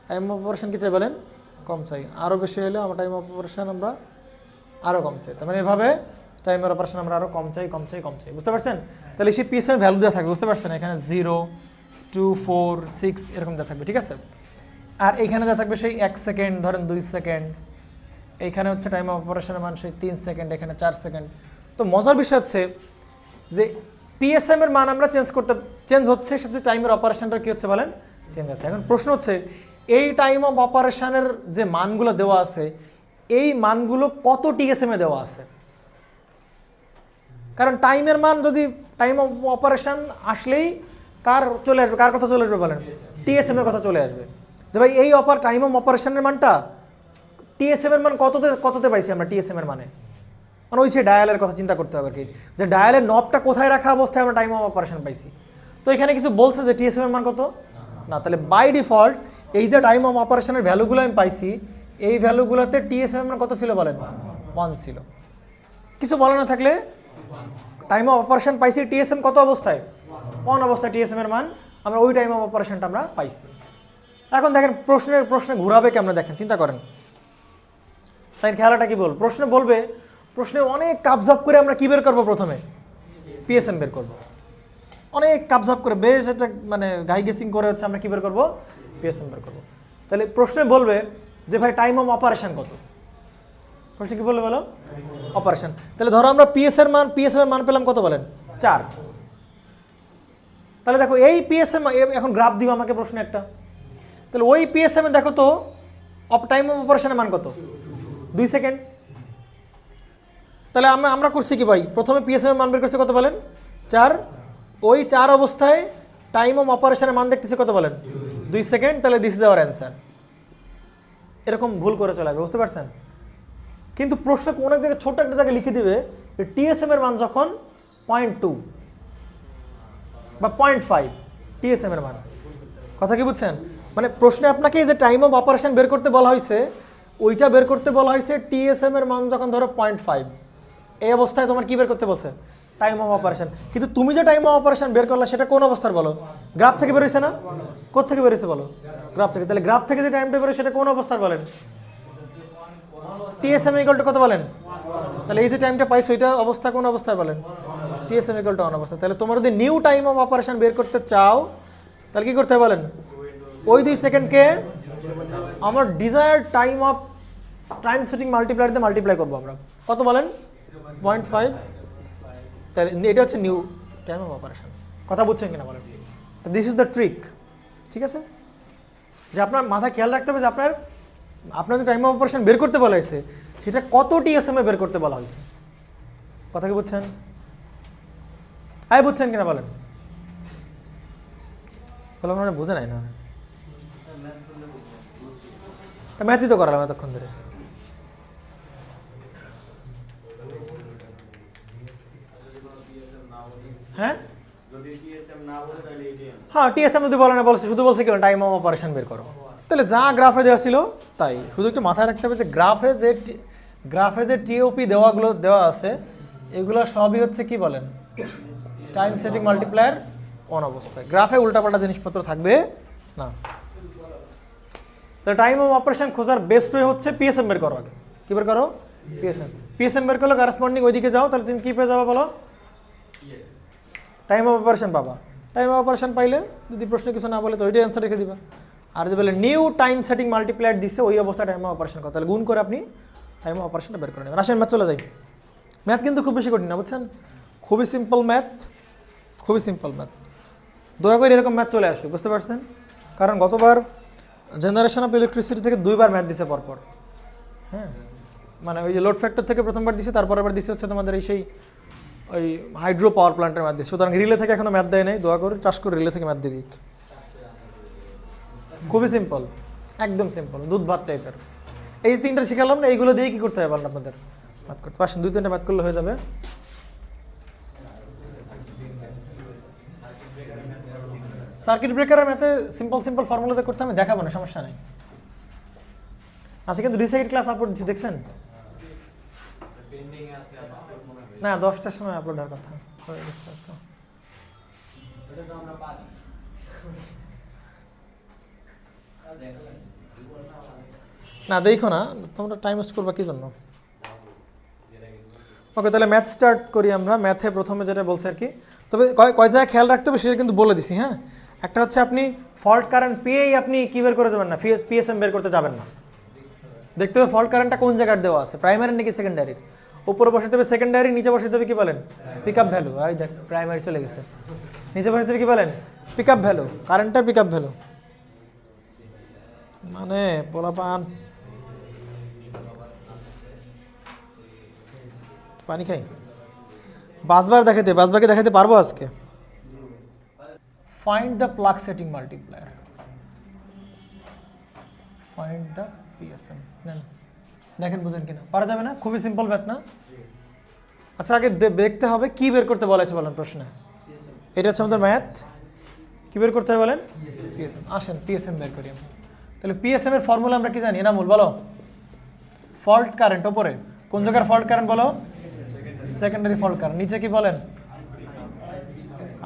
টাইম অফ অপারেশন কি চাই বলেন, কম চাই, আরও বেশি হইলে আমরা টাইম অফ অপারেশন আমরা আরও কম চাই। তার মানে এভাবে টাইমের অপারেশন আমরা আরও কম চাই, বুঝতে পারছেন? তাহলে সেই পিএসএম ভ্যালু দেওয়া থাকবে, বুঝতে পারছেন? এখানে 0, 2, 4, 6 এরকম দেওয়া থাকবে, ঠিক আছে? আর এইখানে দেওয়া থাকবে সেই 1 সেকেন্ড, ধরেন 2 সেকেন্ড, এইখানে হচ্ছে টাইম অফ অপারেশনের মান সেই 3 সেকেন্ড, এখানে 4 সেকেন্ড। তো মজার বিষয় হচ্ছে যে পিএসএম এর মান আমরা চেঞ্জ হচ্ছে, সাথে টাইমের অপারেশনটা কি হচ্ছে বলেন, চেঞ্জ হচ্ছে। এখন প্রশ্ন হচ্ছে এই টাইম অফ অপারেশনের যে মানগুলো দেওয়া আছে এই মানগুলো কত টিএসএম এ দেওয়া আছে? কারণ টাইমের মান যদি টাইম অফ অপারেশন আসলেই কার চলে আসবে, কার কথা চলে আসবে বলেন, টিএসএম এর কথা চলে আসবে। যে ভাই এই টাইম অফ অপারেশনের মানটা টিএসএম এর মান কততে পাইছি আমরা, টিএসএম এর মানে ওই সে ডায়ালের কথা চিন্তা করতে হবে আর কি, যে ডায়ালের নবটা কোথায় রাখা অবস্থায় আমরা টাইম অফ অপারেশন পাইছি। তো এখানে কিছু বলছে যে টিএসএম এর মান কত না, তাহলে বাই ডিফল্ট এই যে টাইম অফ অপারেশনের ভ্যালুগুলো আমি পাইছি এই ভ্যালুগুলোতে টিএসএম এর মান কত ছিল বলেন, 1 ছিল। কিছু বলা না থাকলে টাইম অফ অপারেশন পাইছি টিএসএম কত অবস্থায়, 1 অবস্থায় টিএসএম এর মান আমরা ওই টাইম অফ অপারেশনটা আমরা পাইছি। এখন দেখেন প্রশ্নে ঘুরাবে কেমন, দেখেন চিন্তা করেন, তাই খেলাটা কি বল, প্রশ্নে অনেক কাবজাব করে আমরা কি বের করবো, প্রথমে পিএসএম বের করবো, অনেক কাবজাব করে বেশ একটা মানে গাই গেসিং করে হচ্ছে আমরা কি বের করবো, পিএসএম বের করবো। তাহলে প্রশ্নে বলবে যে ভাই টাইম অফ অপারেশন কত, প্রশ্নে কি বলবে বলো, অপারেশন। তাহলে ধরো আমরা পিএসএম এর মান পেলাম কত বলেন, 4। তাহলে দেখো এই পিএসএম এখন গ্রাফ দিব আমাকে প্রশ্নে একটা, তাহলে ওই পিএসএম এ দেখো তো টাইম অফ অপারেশনের মান কত, 2 সেকেন্ড। তাহলে আমরা করছি কি ভাই, প্রথমে পিএসএম এর মান বের করছি কত বলেন, 4। ওই 4 অবস্থায় টাইম অফ অপারেশনের মান দেখতেছি কত বলেন, 2 সেকেন্ড। তাহলে দিস ইজ আওয়ার অ্যান্সার। এরকম ভুল করে চলে আসবে, বুঝতে পারছেন? কিন্তু প্রশ্ন অনেক জায়গায় ছোট একটা জায়গায় লিখে দিবে টিএসএম এর মান যখন 0.2 বা 0.5 টিএসএম এর মান। কথা কি বুঝছেন? মানে প্রশ্নে আপনাকে যে টাইম অফ অপারেশন বের করতে বলা হয়েছে ওইটা বের করতে বলা হয়েছে টিএসএম এর মান যখন ধরো 0.5, এই অবস্থায় তোমার কি বের করতে বলছে, টাইম অফ অপারেশন। কিন্তু তুমি যে টাইম অফ অপারেশন বের করলা সেটা কোন অবস্থার বলো, গ্রাফ থেকে বের হয়েছে না, কোথা থেকে বের হয়েছে বলো, গ্রাফ থেকে। তাহলে গ্রাফ থেকে যে টাইমটা বের হয় সেটা কোন অবস্থার বলেন, টিএসএম ইকুয়াল টু কত বলেন। তাহলে এই যে টাইমটা পাইছো ওইটা অবস্থা কোন অবস্থায় বলেন, টিএসএম ইকুয়াল টু 1 অবস্থা। তাহলে তোমরা যদি নিউ টাইম অফ অপারেশন বের করতে চাও তাহলে কি করতে হবে বলেন, ওই 2 সেকেন্ডকে আমার ডিজায়ার্ড টাইম সেটিং মাল্টিপ্লায়ার দিয়ে মাল্টিপ্লাই করবো আমরা, কত বলেন, 0.5। তাহলে এটা হচ্ছে নিউ টাইম অফ অপারেশন। কথা বুঝছেন কিনা বলেন? তো দিস ইজ দ্য ট্রিক, ঠিক আছে? যে আপনার মাথায় খেয়াল রাখতে হবে যে আপনার যে টাইম অফ অপারেশন বের করতে বলা হয়েছে সেটা কত টিএসএম এ বের করতে বলা হয়েছে। কথা কি বুঝছেন? বুঝছেন কিনা বলেন? বললাম মানে বুঝে নাই না, ম্যাথই তো করালাম এতক্ষণ ধরে। হ্যাঁ টিএসএম যদি বলে না, বলছে শুধু বলছে কি টাইম অফ অপারেশন বের করো। তাহলে যা গ্রাফে দেওয়া ছিল তাই, শুধু একটু মাথায় রাখতে হবে যে গ্রাফে যে টিওপি দেওয়া আছে এগুলো সবই হচ্ছে কি বলেন, টাইম সেটিং মাল্টিপ্লায়ার 1 অবস্থায়। গ্রাফে উল্টাপাল্টা জিনিসপত্র থাকবে না। তাহলে টাইম অফ অপারেশন খোঁজার বেস্ট ওয়ে হচ্ছে পিএসএম বের করো। আগে কি বের করো, পিএসএম। পিএসএম বের করলে করেসপন্ডিং ওইদিকে যাও, তাহলে তুমি কী পেয়ে যাবা বলো? টাইম অফ অপারেশন পাবা। টাইম অফ অপারেশন পাইলে যদি প্রশ্ন কিছু না বলে তো ওইটাই অ্যান্সার রেখে দিবা। আর যদি বলে নিউ টাইম সেটিং মাল্টিপ্লায়ার দিচ্ছে, ওই অবস্থায় টাইম অফ অপারেশন কথা, তাহলে গুণ করে আপনি টাইম অফ অপারেশনটা বের করে নেবেন। আসেন ম্যাথ চলে যাই। ম্যাথ কিন্তু খুব বেশি কঠিন না, বুঝছেন? খুবই সিম্পল ম্যাথ, খুবই সিম্পল ম্যাথ। দয়া করে এরকম ম্যাথ চলে আসুক, বুঝতে পারছেন? কারণ গতবার জেনারেশন অফ ইলেকট্রিসিটি থেকে 2বার ম্যাথ দিছে পরপর। হ্যাঁ, মানে ওই যে লোড ফ্যাক্টর থেকে প্রথমবার দিছে, তারপর আবার দিছে হচ্ছে তোমাদের এই সেই ওই হাইড্রো পাওয়ার প্ল্যান্টের ম্যাথ দিচ্ছে। সুতরাং রিলে থেকে এখনো ম্যাথ দেয় নাই, দোয়া করে টাস করে রিলে থেকে ম্যাথ দিয়ে দিক। খুবই সিম্পল, একদম সিম্পল, দুধ ভাত টাইপের। এই 3টা শিখালাম না, এইগুলো দিয়ে কী করতে হবে বলেন আপনাদের? ম্যাথ করতে পারছেন? 2-3টা ম্যাথ করলে হয়ে যাবে। সার্কিট ব্রেকারের ম্যাথে সিম্পল সিম্পল ফর্মুলাতে করতে আমি দেখাবো না, সমস্যা নেই। আজকে কিন্তু রিসাইকেল ক্লাস আপলোড দিচ্ছি, দেখছেন? না, 10টার সময় আপলোড হওয়ার কথা। না দেখো না, তোমরা টাইম ওয়েস্ট করবা কি জন্য? ওকে, তাহলে ম্যাথ স্টার্ট করি আমরা। ম্যাথে প্রথমে যেটা বলছে আর কি, তবে কয় জায়গায় খেয়াল রাখতে হবে সেটা কিন্তু বলে দিছি। হ্যাঁ, একটা হচ্ছে আপনি ফল্ট কারেন্ট পেয়েই আপনি কী বের করে যাবেন না, পিএসএম বের করতে যাবেন না। দেখতে হবে ফল্ট কারেন্টটা কোন জায়গায় দেওয়া আছে, প্রাইমারি নাকি সেকেন্ডারির। উপরে বসাতে হবে সেকেন্ডারি, নিচে বসাতে হবে কি বলেন? Pick up value. এই দেখ প্রাইমারি চলে গেছে, নিচে বসাতে হবে কি বলেন? পিক আপ ভ্যালু, কারেন্টের পিক আপ ভ্যালু। মানে পোলাপান পানি খাই। বাসবার দেখাতে, বাসবারকে দেখাতে পারবো আজকে। Find the plug setting multiplier, find the PSM. দেখেন বুঝেন কিনা, পারা যাবে না? খুবই সিম্পল ম্যাথ না? আচ্ছা, আগে দেখতে হবে কি বের করতে বলা আছে বলেন প্রশ্নে। এটা হচ্ছে আমাদের ম্যাথ, কি বের করতে হবে বলেন? পিএসএম। আসেন পিএসএম বের করি আমরা। তাহলে পিএসএম এর ফর্মুলা আমরা কি জানি? এনামুল বলো। ফল্ট কারেন্ট ওপরে কোন জায়গার ফল্ট কারেন্ট বলো? Secondary fault current. নিচে কি বলেন?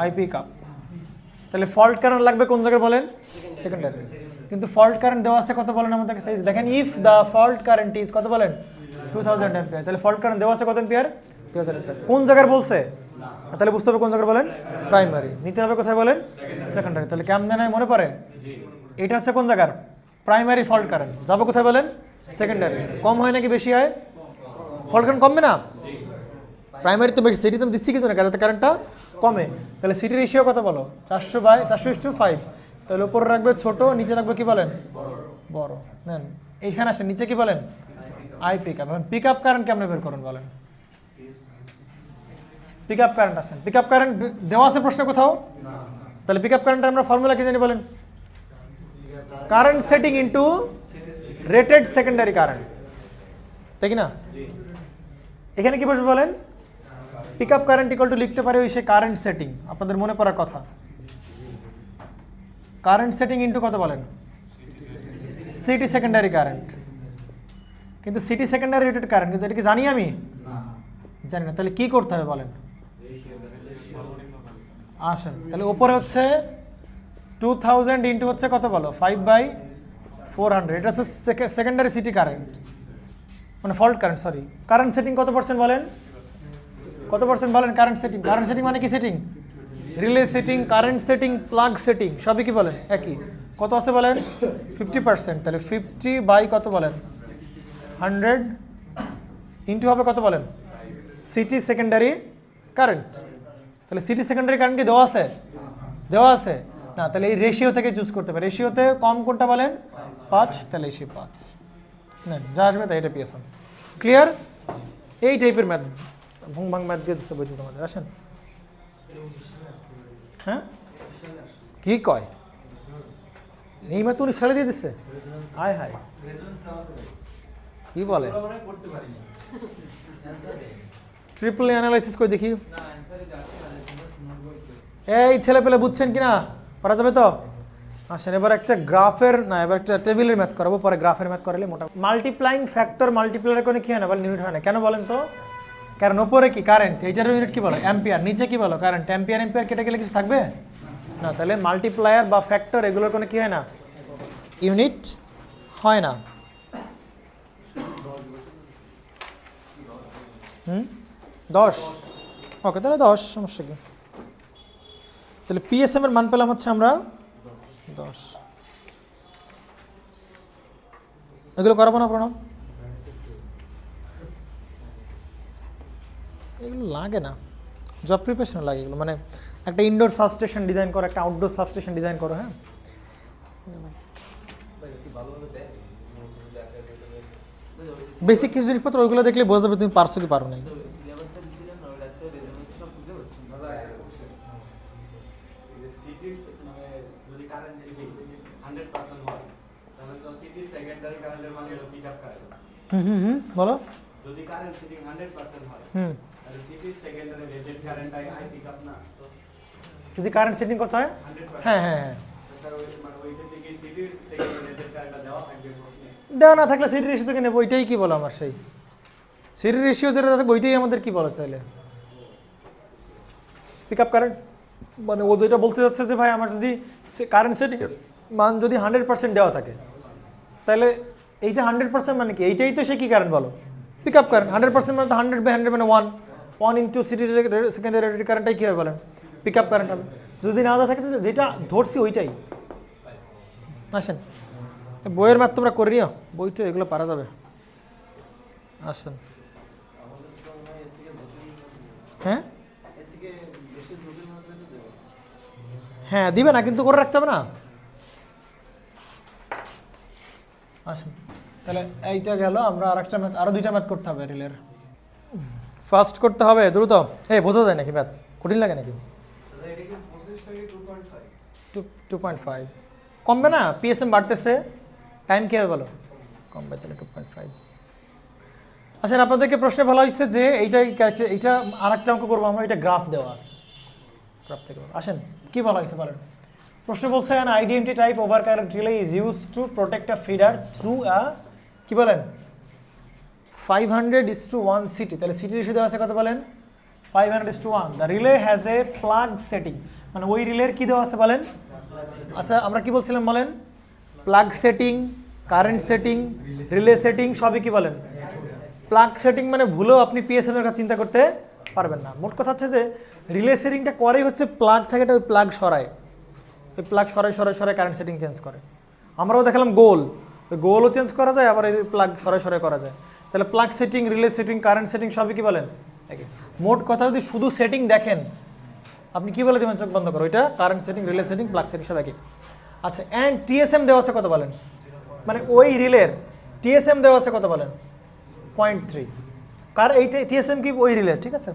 IP cup. তাহলে ফল্ট কারেন্ট লাগবে কোন জায়গায় বলেন? সেকেন্ডারি। কিন্তু ফল্ট কারেন্ট দেওয়া আছে কত বলেন আমাদের কাছে? দেখেন, if the fault current is কত বলেন? 2000 অ্যাম্পিয়ার। তাহলে ফল্ট কারেন্ট দেওয়া আছে কত অ্যাম্পিয়ার? 2000 অ্যাম্পিয়ার। কোন জায়গায় বলছে? তাহলে বুঝতে হবে কোন জায়গায় বলেন? প্রাইমারি। নিতে হবে কোথায় বলেন? সেকেন্ডারি। তাহলে কেমন নাই মনে পড়ে? এটা হচ্ছে কোন জায়গার? Primary fault current. যাবো কোথায় বলেন? সেকেন্ডারি। কম হয় নাকি বেশি হয়? ফল্ট কারেন্ট কমবে না? প্রাইমারি তো বেশি, সিটি তো দিচ্ছি কিছু না, যাতে কারেন্টটা কমে। তাহলে সিটি রেশিও কত বলো? 400/400:5। তাহলে উপরে রাখবে ছোট, নিচে রাখবে কি বলেন? বড়। নেন এইখানে আসেন, নিচে কি বলেন? I pick up. এখন পিক আপ কারেন্ট কেমনে বের করুন বলেন? পিক আপ কারেন্ট আসেন। পিক আপ কারেন্ট দেওয়া আছে প্রশ্ন কোথাও? তাহলে পিক আপ কারেন্টের আমরা ফর্মুলা কি জানি বলেন? Current setting into rated secondary current, তাই কি না? এখানে কি বসবে বলেন? Pick up current equal to লিখতে পারে ওই সে কারেন্ট সেটিং, আপনাদের মনে পড়ার কথা। কারেন্ট সেটিং ইন্টু কত বলেন? City secondary current. কিন্তু সিটি সেকেন্ডারি রেটেড কারেন্ট, কিন্তু এটা কি জানি আমি? জানি না। তাহলে কি করতে হবে বলেন? আসেন, তাহলে উপরে হচ্ছে 2000 ইন্টু হচ্ছে কত বলো? 5/400। এটা হচ্ছে সেকেন্ডারি সিটি কারেন্ট, মানে fault current, sorry. Current setting কত পার্সেন্ট বলেন? কত পার্সেন্ট বলেন? Current setting. কারেন্ট সেটিং মানে কি setting? Relay setting, current setting, plug setting, সবই কি বলেন? একই। কত আছে বলেন? 50%। তাহলে 50 কত বলেন? 100 ইন্টু হবে কত বলেন? City secondary current. তাহলে সিটি সেকেন্ডারি কারেন্ট কি দেওয়া আছে? দেওয়া আছে না। তাহলে এই রেশিও থেকে চুজ করতে পারে। রেশিওতে কম কোনটা বলেন? 5। তাহলে সেই 5 নেন, যা আসবে তাই এটা পিএসএম। ক্লিয়ার? এই টাইপের ম্যাথ, ভুং ভাং ম্যাথ দিয়ে দিচ্ছে বলছি তোমাদের। আসেন। হ্যাঁ, কি কয়? এই ম্যাথ উনি ছেড়ে দিয়ে দিচ্ছে? হায় হায়, কি বলে? ট্রিপল অ্যানালাইসিস করে দেখি। এই ছেলে পেলে বুঝছেন কিনা? পারা যাবে তো? আসেন, এবার একটা গ্রাফের না, এবার একটা টেবিলের ম্যাথ করাবো, পরে গ্রাফের ম্যাথ করালে মোটা। মাল্টিপ্লাইং ফ্যাক্টর মাল্টিপ্লায়ার কোনো কি হয় না বলে? ইউনিট হয় না। কেন বলেন তো? কারণ ওপরে কি কারেন্ট, এইটার ইউনিট কি বলো? অ্যাম্পিয়ার। নিচে কি বলো? কারেন্ট। অ্যাম্পিয়ার অ্যাম্পিয়ার কেটে গেলে কিছু থাকবে না। তাহলে মাল্টিপ্লায়ার বা ফ্যাক্টর এগুলোর কোনো কি হয় না? ইউনিট হয় না। 10, ওকে তাহলে 10, সমস্যা কি। তাহলে পিএসএম এর মান পেলাম হচ্ছে আমরা 10। এগুলো করাবো না প্রণব, এগুলো লাগে না, জব প্রিপারেশন লাগে এগুলো। মানে একটা ইনডোর সাবস্টেশন ডিজাইন করো, একটা আউটডোর সাবস্টেশন ডিজাইন করো। হ্যাঁ, বেসিক কিছু জিনিসপত্র ওইগুলো দেখলে বোঝা যাবে তুমি পারছো কি পারো নাই। বলো, যদি কারেন্ট সেটিং 100% হয় তাহলে CT secondary rated current I pick up না, যদি কারেন্ট সেটিং কত হয়? হ্যাঁ হ্যাঁ হ্যাঁ, স্যার ওই মানে ওই ক্ষেত্রে কি সিটি সেকেন্ডারি রেটেড কারেন্টটা দেওয়া থাকবে প্রশ্নে? দেওয়া না থাকলে সিটি রেশিও থেকে নেব, ওইটাই কি বলো আমার, সেই সিটি রেশিও যেটা থাকবে ওইটাই আমাদের কি বলো তাহলে পিক আপ কারেন্ট। মানে ও যেটা বলতে যাচ্ছে যে ভাই আমার যদি কারেন্ট সেটিং মান যদি 100% দেওয়া থাকে তাহলে এই যে 100% মানে কি, এইটাই তো সে কি কারেন্ট বলো, পিক আপ কারেন্ট। 100% মানে তো 100/100 মানে 1 ইন্টু সিটি সেকেন্ডারি রেটেড কারেন্টটাই কী হবে বলেন, পিক আপ কারেন্ট হবে। যদি না দেওয়া থাকে যেটা ধরছি ওইটাই। আসেন বইয়ের ম্যাথ তোমরা করে নিও, বইটা এগুলো পারা যাবে। আসেন, হ্যাঁ হ্যাঁ দিবে না কিন্তু করে রাখতে হবে না। আসেন তাহলে এইটা গেল, আমরা আরেকটা ম্যাথ, আরও 2টা ম্যাথ করতে হবে রিলের। ফার্স্ট করতে হবে দ্রুত। বোঝা যায় নাকি ম্যাথ, কঠিন লাগে নাকি? 2.5 কমবে না, পিএসএম বাড়তেছে, টাইম কী হবে বলো, কমবে, তাহলে 2.5। আচ্ছা আপনাদেরকে প্রশ্নে বলা হয়েছে যে এইটা আরেকটা অঙ্ক করবো আমরা, এটা গ্রাফ দেওয়া আছে, গ্রাফ থেকে আসেন কি বলা হয়েছে বলেন। প্রশ্ন বলছে an IDMT type overcurrent relay is used to protect a feeder through a কি বলেন 500:1 সিটি, তাহলে সিটি রেশিও দেওয়া আছে কত বলেন 500:1। the relay has a plug setting, মানে ওই রিলের কি দেওয়া আছে বলেন। আচ্ছা আমরা কি বলছিলাম বলেন, plug setting, current setting, relay setting সবই কি বলেন প্লাগ সেটিং, মানে ভুলেও আপনি পিএসএম এর কথা চিন্তা করতে পারবেন না। মোট কথা হচ্ছে যে রিলে সেটিংটা করেই হচ্ছে প্লাগ থাকে, ওই প্লাগ সরায়, ওই প্লাগ সরায় কারেন্ট সেটিং চেঞ্জ করে। আমরাও দেখালাম গোল, ওই গোলও চেঞ্জ করা যায়, আবার এই প্লাগ সরায় করা যায়। তাহলে plug setting, relay setting, current setting সবই কি বলেন। মোট কথা যদি শুধু সেটিং দেখেন আপনি কি বলে দেবেন, চোখ বন্ধ করো, ওইটা current setting, relay setting, plug setting সব একই। আচ্ছা অ্যান্ড টিএসএম দেওয়া আছে কত বলেন, মানে ওই রিলের টিএসএম দেওয়া আছে কত বলেন 0.3। কার এইটা টিএসএম কি ওই রিলে, ঠিক আছে।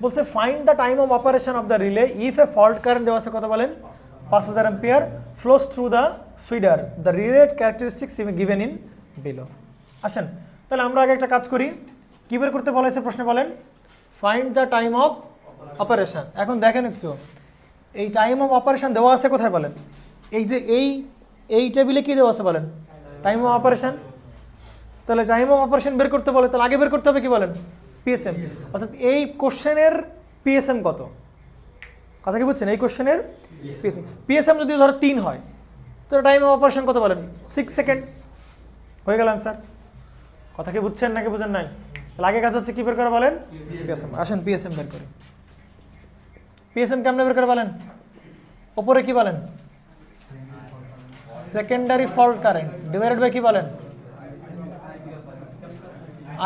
বলছে find the time of operation of the relay if A fault current দেওয়া আছে কত বলেন 5000 ampere flows through the feeder, the relate characteristics given in below. আসেন তাহলে আমরা আগে একটা কাজ করি, কী বের করতে বলা হয়েছে প্রশ্নে বলেন find the time of operation. এখন দেখেন একটু, এই টাইম অফ অপারেশন দেওয়া আছে কোথায় বলেন, এই যে এই টেবিলে কি দেওয়া আছে বলেন টাইম অফ অপারেশন। তাহলে টাইম অফ অপারেশন বের করতে বলে তাহলে আগে বের করতে হবে কি বলেন পিএসএম, অর্থাৎ এই কোশ্চেনের পিএসএম কত, কথা কি বুঝছেন, এই কোশ্চেনের পিএসএম যদি ধরো 3 হয় তাহলে টাইম অফ অপারেশন কত বলেন 6 সেকেন্ড, হয়ে গেল আনসার। কথা কি বুঝছেন নাকি বুঝেন নাই? তাহলে আগে কাজ হচ্ছে কি বের করে বলেন পিএসএম। আসেন পিএসএম বের করি। পিএসএম কেমনে বের করে বলেন, ওপরে কি বলেন secondary fault current divided by কি বলেন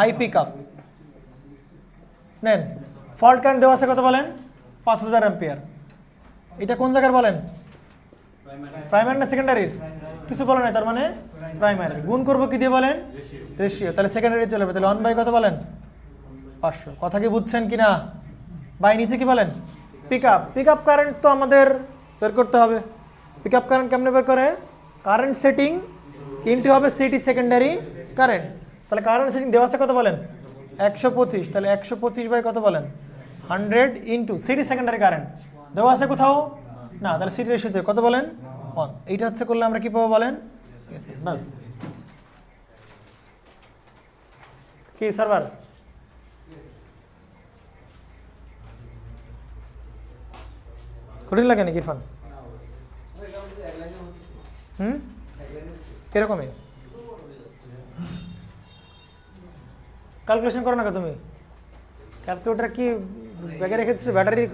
আই পিক আপ। নেন ফল্ট কারেন্ট দেওয়া আছে কত বলেন 5000 অ্যাম্পিয়ার, এটা কোন জায়গার বলেন প্রাইমারি না সেকেন্ডারির, কিছু বলে নাই, তার মানে প্রাইমারি। গুণ করবো কি দিয়ে বলেন রেশিও, তাহলে সেকেন্ডারি চলে যাবে, তাহলে 1 কত বলেন 500। কথা কি বুঝছেন কি না? বাই নিচে কি বলেন পিক আপ কারেন্ট তো আমাদের বের করতে হবে। পিক আপ কারেন্ট কেমনে বের করে, কারেন্ট সেটিং ইনটু হবে সিটি সেকেন্ডারি কারেন্ট। তাহলে কারেন্ট সেটিং দেওয়া আছে কত বলেন 125, তাহলে 125 কত বলেন 100 ইনটু সিটি সেকেন্ডারি কারেন্ট দেওয়া আছে কোথাও না, তাহলে সিটি রেশিওতে কত বলেন 1। এইটা হচ্ছে করলে আমরা কি পাবো বলেন বাস। কি সার্ভার কঠিন লাগে নাকি ইরফান? এরকমই ক্যালকুলেশন করো না তুমি, ক্যালকুলেটর কি ব্যাগে রেখেছে? ব্যাটারি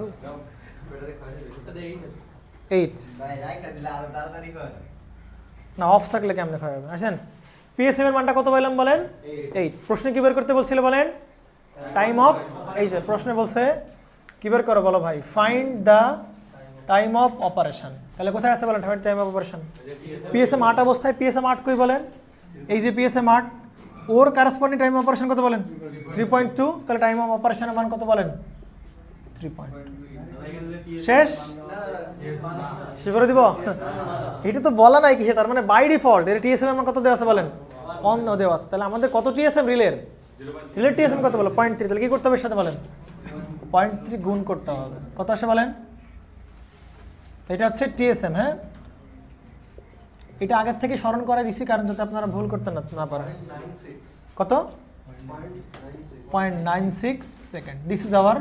8 না, অফ থাকলে কেমনে খাওয়া যাবে? আসেন, পিএসএম এর মানটা কত পাইলাম বলেন? 8। প্রশ্নে কি বের করতে বলছিল বলেন? টাইম অফ, এই যে প্রশ্নে বলছে কি বের করো বলো ভাই, find the time of operation. তাহলে কোথায় আছে বলেন টাইম অফ অপারেশন? পিএসএম 8 অবস্থায়, পিএসএম 8 কই বলেন? এই যে পিএসএম 8, ওর কারেসপন্ডিং টাইম অপারেশন কত বলেন? 3.2। তাহলে টাইম অফ অপারেশনের মান কত বলেন? 3.2। শেষ? শেষ করে দিব? এটা তো বলা নাই কিসে, তার মানে বাই ডিফল্ট এর টিএসএম এর মান কত দেওয়া আছে বলেন? 1 দেওয়া আছে। তাহলে আমাদের কত টিএসএম রিলের? রিলের টিএসএম কত বলো? 0.3। তাহলে কি করতে হবে এর সাথে বলেন? 0.3 গুণ করতে হবে। কত আসে বলেন? এটা হচ্ছে টিএসএম। হ্যাঁ, এটা আগের থেকে স্মরণ করে দিছি কারণ যাতে আপনারা ভুল করতে না পারেন। কত? 0.96 second. This is our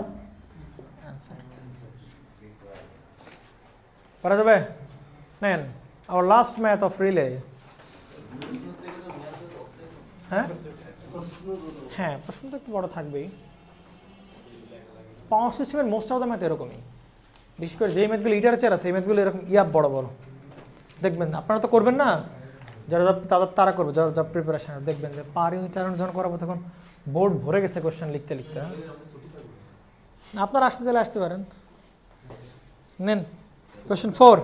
answer. করা যাবে? নেন our last math of relay. হ্যাঁ হ্যাঁ, প্রশ্ন তো একটু বড় থাকবেই। পাওয়ার সিস্টেমের মোস্ট অফ দ্য ম্যাথ এরকমই, বিশেষ করে যেই ম্যাথগুলো লিটারেচার আছে সেই ম্যাথগুলো এরকম বড় বড় দেখবেন। আপনারা তো করবেন না, যারা তারা করবে, যারা প্রিপারেশন দেখবেন যে পার ইউনিট যখন করাবো তখন বোর্ড ভরে গেছে কোশ্চেন লিখতে লিখতে। আপনারা আসতে চাইলে আসতে পারেন। নেন কোশ্চেন 4।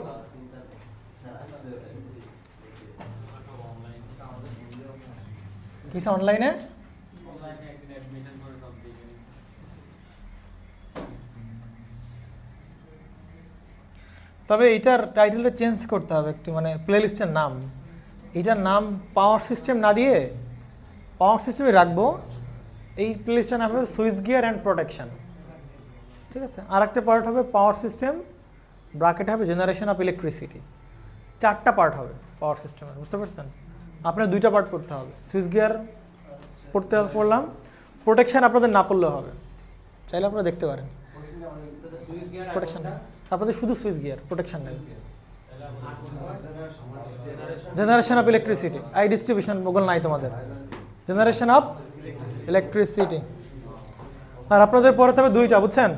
কিসে অনলাইনে? তবে এটার টাইটেলটা চেঞ্জ করতে হবে একটু, মানে প্লেলিস্টের নাম, এটার নাম পাওয়ার সিস্টেম না দিয়ে পাওয়ার সিস্টেমে রাখবো। এই প্লেলিস্টের নাম হবে সুইচ গিয়ার অ্যান্ড প্রোটেকশন, ঠিক আছে? আর একটা পার্ট হবে পাওয়ার সিস্টেম, ব্র্যাকেট হবে জেনারেশন অফ ইলেকট্রিসিটি। 4টা পার্ট হবে পাওয়ার সিস্টেমের, বুঝতে পারছেন? আপনার 2টা পার্ট পড়তে হবে। সুইচ গিয়ার পড়লাম, প্রোটেকশন আপনাদের না পড়লেও হবে, চাইলে আপনারা দেখতে পারেন। প্রোটেকশন আপনাদের শুধু সুইচ গিয়ার, প্রোটেকশন নেই। Generation of electricity, I distribution ভূগোল নাই তোমাদের, জেনারেশন অফ ইলেকট্রিসিটি। আর আপনাদের পড়াতে হবে 2টা, বুঝছেন?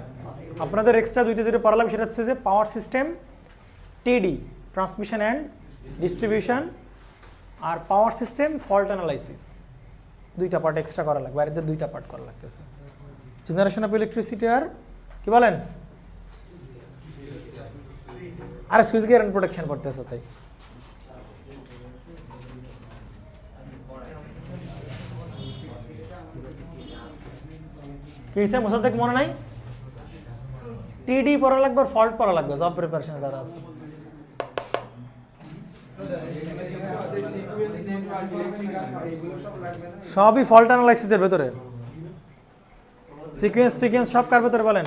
আপনাদের এক্সট্রা 2টা যেটা পড়া লাগবে সেটা হচ্ছে যে power system TD, transmission and distribution, আর পাওয়ার সিস্টেম ফল্ট অ্যানালাইসিস। 2টা পার্ট এক্সট্রা করা লাগবে, আর এদের 2টা পার্ট করা লাগতেছে। জেনারেশন অফ ইলেকট্রিসিটি আর কি বলেন? আরে সুইচ গিয়ার অ্যান্ড প্রোটেকশন পড়তেছো তাই। কি হিসাব মোসাদ্দেক মনে নাই? টিডি পড়া লাগবে আর ফল্ট পড়া লাগবে, জব প্রিপারেশন যারা আছে। সবই ফল্ট অ্যানালাইসিসের ভেতরে, সিকোয়েন্স ফিকোয়েন্স সব কার ভেতরে বলেন?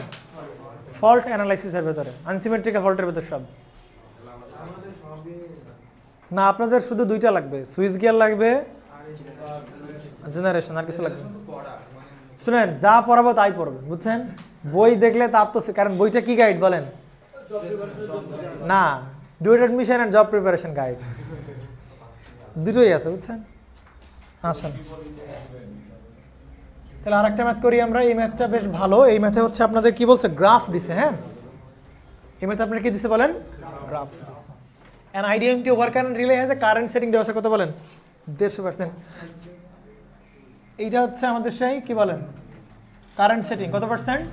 ফল্ট অ্যানালাইসিসের ভেতরে, আনসিমেট্রিক্যাল ফল্টের ভেতর সব না। আপনাদের শুধু 2টা লাগবে, সুইচ গিয়ার লাগবে, জেনারেশন, আর কিছু লাগবে? শুনেন, যা পড়াবো তাই পড়বে, বুঝছেন? বই দেখলে তার তো, কারণ বইটা কি গাইড বলেন? না, duet admission and job preparation guide, দুটোই আছে, বুঝছেন? আসেন তাহলে আর একটা ম্যাথ করি আমরা। এই ম্যাথটা বেশ ভালো। এই ম্যাথে হচ্ছে আপনাদের কি বলছে? গ্রাফ দিছে। হ্যাঁ, এই ম্যাথে আপনার কি দিছে বলেন? গ্রাফ দিছে। An IDMT over current relay has a current setting দেওয়া আছে কত বলেন? 150%। এইটা হচ্ছে আমাদের সেই কি বলেন কারেন্ট সেটিং, কত পার্সেন্ট?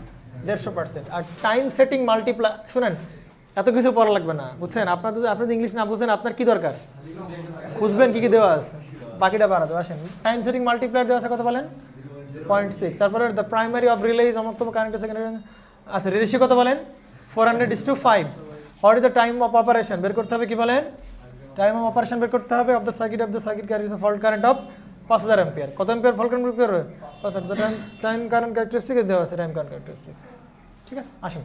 150%। আর টাইম সেটিং মাল্টিপ্লাই, শুনেন এত কিছু পড়া লাগবে না, বুঝছেন? আপনাদের ইংলিশ না বুঝছেন, আপনার কি দরকার? খুঁজবেন কি কি দেওয়া আছে, বাকিটা বাড়াতে। আসেন, টাইম সেটিং মাল্টিপ্লায়ার দেওয়া আছে কত বলেন? 0.6। তারপরে the primary of relay is অমুক কারেন্ট সেকেন্ডারি, আচ্ছা রেশিও কত বলেন? 400:5। What is the time of operation বের করতে হবে, কি বলেন? টাইম অফ অপারেশন বের করতে হবে of the circuit caries A fault current of 5000 ampere. কত অ্যাম্পিয়ার ফল্ট কারেন্ট বের করতে হবে? 5000। টাইম কারেন্ট ক্যারেক্টারিস্টিক দেওয়া আছে, টাইম কারেন্ট ক্যারেক্টারিস্টিক্স, ঠিক আছে? আসুন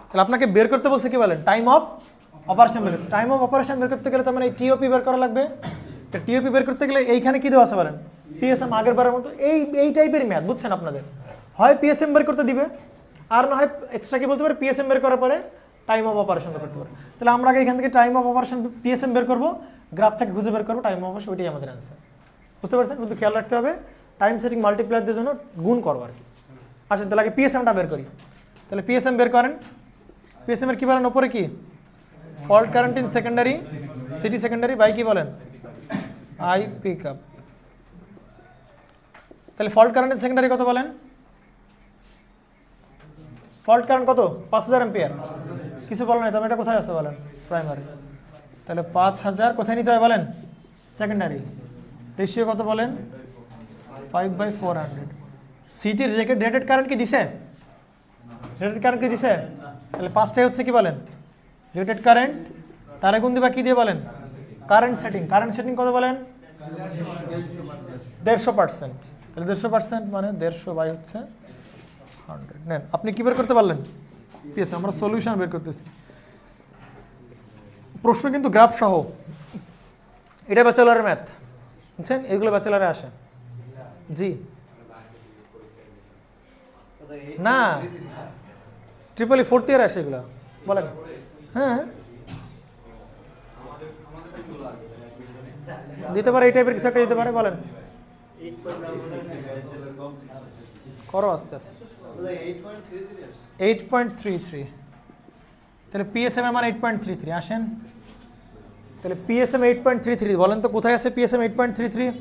তাহলে আপনাকে বের করতে বলছে কি বলেন? টাইম অফ অপারেশন বের করতে। টাইম অফ অপারেশন বের করতে গেলে তো মানে এই টিওপি বের করা লাগবে। তো টিওপি বের করতে গেলে এইখানে কি দেওয়া আছে বলেন? পিএসএম, আগের বারের মতো এই টাইপের ম্যাথ, বুঝছেন? আপনাদের হয় পিএসএম বের করতে দিবে, আর না হয় এক্সট্রা কি বলতে পারে, পিএসএম বের করার পরে টাইম অফ অপারেশন বের করতে পারে। তাহলে আমরা আগে এখান থেকে টাইম অফ অপারেশন পিএসএম বের করবো, গ্রাফ থেকে খুঁজে বের করবো টাইম অফ অপারেশন, ওইটাই আমাদের অ্যান্সার, বুঝতে পারছেন? কিন্তু খেয়াল রাখতে হবে টাইম সেটিং মাল্টিপ্লায়ারদের জন্য গুণ করবো আর কি, আচ্ছা তাহলে আগে পিএসএমটা বের করি। তাহলে পিএসএম বের করেন। পিএসএম এর কি বলেন উপরে কি fault current in secondary CT secondary by কি বলেন আই পিক আপ। তাহলে ফল্ট কারেন্ট ইন সেকেন্ডারি কত বলেন? ফল্ট কারেন্ট কত? 5000 এম্পিয়ার। কিছু বলেন না, তবে এটা কোথায় আছে বলেন? প্রাইমারি। তাহলে 5000 কোথায় নিতে হয় বলেন? সেকেন্ডারি। রেশিও কত বলেন? 5/400। সিটির রেটেড কারেন্ট কি দিছে? রেটেড কারেন্ট কি দিছে? তাহলে 5টাই হচ্ছে কি বলেন রেটেড কারেন্ট, তারে গুণ দিবা কি দিয়ে বলেন? Current setting. কারেন্ট সেটিং কত বলেন? 150%। তাহলে 150% মানে 150 বাই হচ্ছে 100। নেন, আপনি কি বের করতে পারলেন? পিএস। আমরা সলিউশন বের করতেছি। প্রশ্ন কিন্তু গ্রাফ সহ। এটা ব্যাচেলরের ম্যাথ, বুঝছেন? এগুলো ব্যাচেলরে আসে। জি না, ট্রিপল ই 4th ইয়ারে আসে এগুলো। বলেন। হ্যাঁ দিতে পারে, এই টাইপের কিছু একটা দিতে পারে। বলেন করো আস্তে আস্তে। 8.33। তাহলে পিএসএম এর মান 8.33। আসেন তাহলে পিএসএম 8.33 বলেন তো কোথায় আছে পিএসএম 8.33?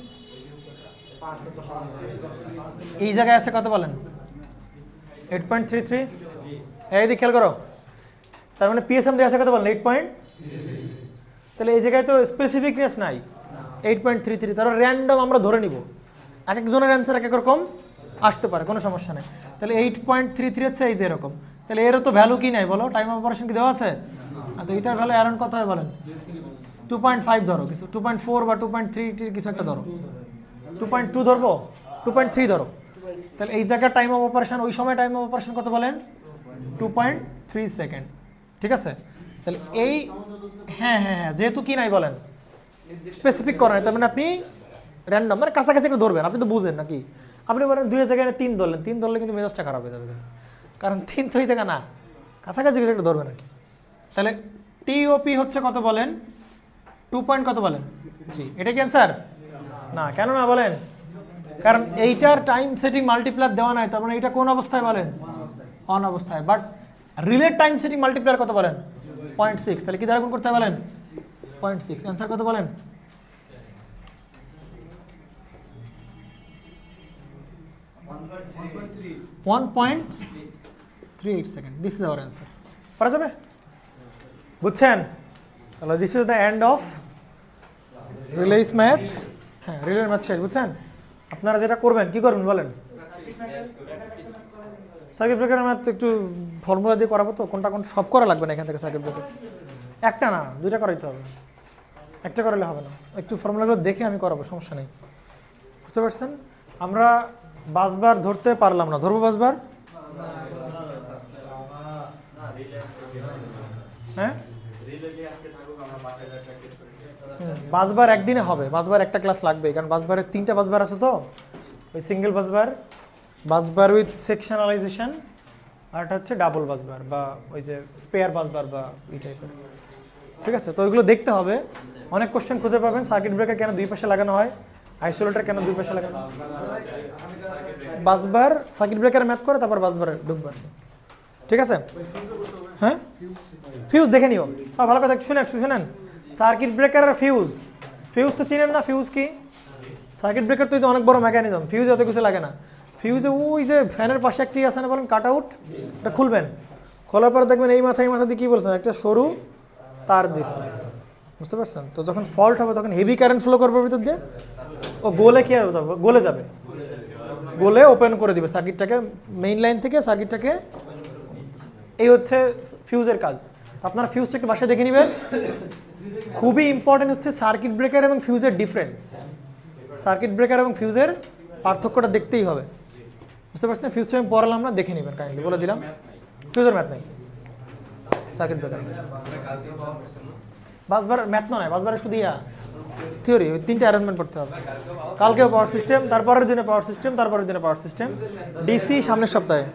এই জায়গায় আছে কত বলেন? 8.33। এই দিকে খেয়াল করো। তার মানে পিএসএম দিয়ে আছে কত বলেন? 8. তাহলে এই জায়গায় তো স্পেসিফিকনেস নাই। 8.33 তার র্যান্ডম আমরা ধরে নিব, এক একজনের অ্যান্সার এক এক রকম আসতে পারে, কোনো সমস্যা নেই। তাহলে 8.33 হচ্ছে এই যে এরকম। তাহলে এরও তো ভ্যালু কি নাই বলো? টাইম অফ অপারেশন কি দেওয়া আছে? তো এটার ভ্যালু অ্যারাউন্ড কত হয় বলেন? 2.5 ধরো, কিছু 2.4 বা 2.3 কিছু একটা ধরো। 2.2 ধরবো, 2.3 ধরো। তাহলে এই জায়গায় টাইম অফ অপারেশন, ওই সময় টাইম অফ অপারেশন কত বলেন? 2.3 সেকেন্ড। ঠিক আছে। তাহলে এই হ্যাঁ হ্যাঁ হ্যাঁ যেহেতু কি নাই বলেন স্পেসিফিক করা নাই, তার মানে আপনি র্যান্ডম মানে কাছাকাছি একটু ধরবেন। আপনি তো বুঝেন নাকি? আপনি বলেন 2 জায়গায় 3 ধরলেন, 3 ধরলে কিন্তু মেজাজটা খারাপ হয়ে যাবে, কারণ 3 তো এই জায়গা না, কাছাকাছি কিছু একটু ধরবেন আর কি। তাহলে টিওপি হচ্ছে কত বলেন? 2 পয়েন্ট কত বলেন? 3। এটা কি অ্যান্সার? না। কেন না বলেন? কারণ এইটার টাইম সেটিং মাল্টিপ্লায়ার দেওয়া নাই, তার মানে এটা কোন অবস্থায় বলেন? অন অবস্থায়। বাট রিলের টাইম সেটিং মাল্টিপ্লায়ার কত বলেন? 0.6। তাহলে কি দ্বারা গুণ করতে হবে বলেন? 0.6। অ্যান্সার কত বলেন? 1.38 second. This is our answer. পারা যাবে? বুঝছেন? তাহলে this is the end of রিলেস math. হ্যাঁ রিলের ম্যাথ শেষ। বুঝছেন? আপনারা যেটা করবেন কি করবেন বলেন? সার্কিট ব্রেকারের ম্যাথ একটু ফর্মুলা দিয়ে করাবো তো, কোনটা কোন সব করা লাগবে না এখান থেকে। সার্কিট ব্রেকার একটা না, 2টা করাইতে হবে। একটা করালে হবে না, একটু ফর্মুলাগুলো দেখে আমি করাবো, সমস্যা নেই। বুঝতে পারছেন? আমরা বাসবার ধরতে পারলাম না, ধরবো বাসবার? হ্যাঁ বাসবার একদিনে হবে, বাসবার একটা ক্লাস লাগবে, কারণ বাসবারের 3টা বাসবার আছে তো। ওই সিঙ্গেল বাসবার, বাসবার উইথ সেকশনালাইজেশন, আর এটা হচ্ছে ডাবল বাসবার বা ওই যে স্পেয়ার বাসবার বা এই টাইপের। ঠিক আছে, তো ওইগুলো দেখতে হবে। অনেক কোশ্চেন খুঁজে পাবেন। সার্কিট ব্রেকার কেন 2 পাশে লাগানো হয়? আইসোলেটর কেন 2 পাশে লাগানো? বাসবার সার্কিট ব্রেকার ম্যাথ করে তারপর বাসবারে ঢুকবার। ঠিক আছে। হ্যাঁ ফিউজ দেখে নিও। ভালো কথা শুনেন। সার্কিট ব্রেকার আর ফিউজ, ফিউজ তো চিনেন না? ফিউজ কি? সার্কিট ব্রেকার তো অনেক বড় মেকানিজম, ফিউজ এত কিছু লাগে না। ফিউজে ওই যে ফ্যানের পাশে একটি আছে না বলেন কাট আউট, এটা খুলবেন। খোলার পরে দেখবেন এই মাথা দিয়ে কী বলছেন, একটা সরু তার দিছে। বুঝতে পারছেন? তো যখন ফল্ট হবে তখন হেভি কারেন্ট ফ্লো করবে ভিতর দিয়ে, ও গোলে কি গলে যাবে, গোলে ওপেন করে দিবে সার্কিটটাকে, মেইন লাইন থেকে সার্কিটটাকে। এই হচ্ছে ফিউজের কাজ। তো আপনারা ফিউজটা একটু বাসায় দেখে নেবেন। খুবই ইম্পর্টেন্ট হচ্ছে সার্কিট ব্রেকার এবং ফিউজের ডিফারেন্স। সার্কিট ব্রেকার এবং ফিউজের পার্থক্যটা দেখতেই হবে। বুঝতে পারছেন? ফিউজটা আমি পড়ালাম না, দেখে নেবেন কাইন্ডলি, বলে দিলাম। ফিউজের ম্যাথ নাই, সার্কিট ব্রেকার বাসবার ম্যাথ নয়, বাসবারের শুধু থিওরি। ওই 3টা অ্যারেঞ্জমেন্ট করতে হবে। কালকেও পাওয়ার সিস্টেম, তারপরের দিনে পাওয়ার সিস্টেম, তারপরের দিনে পাওয়ার সিস্টেম, ডিসি সামনের সপ্তাহে।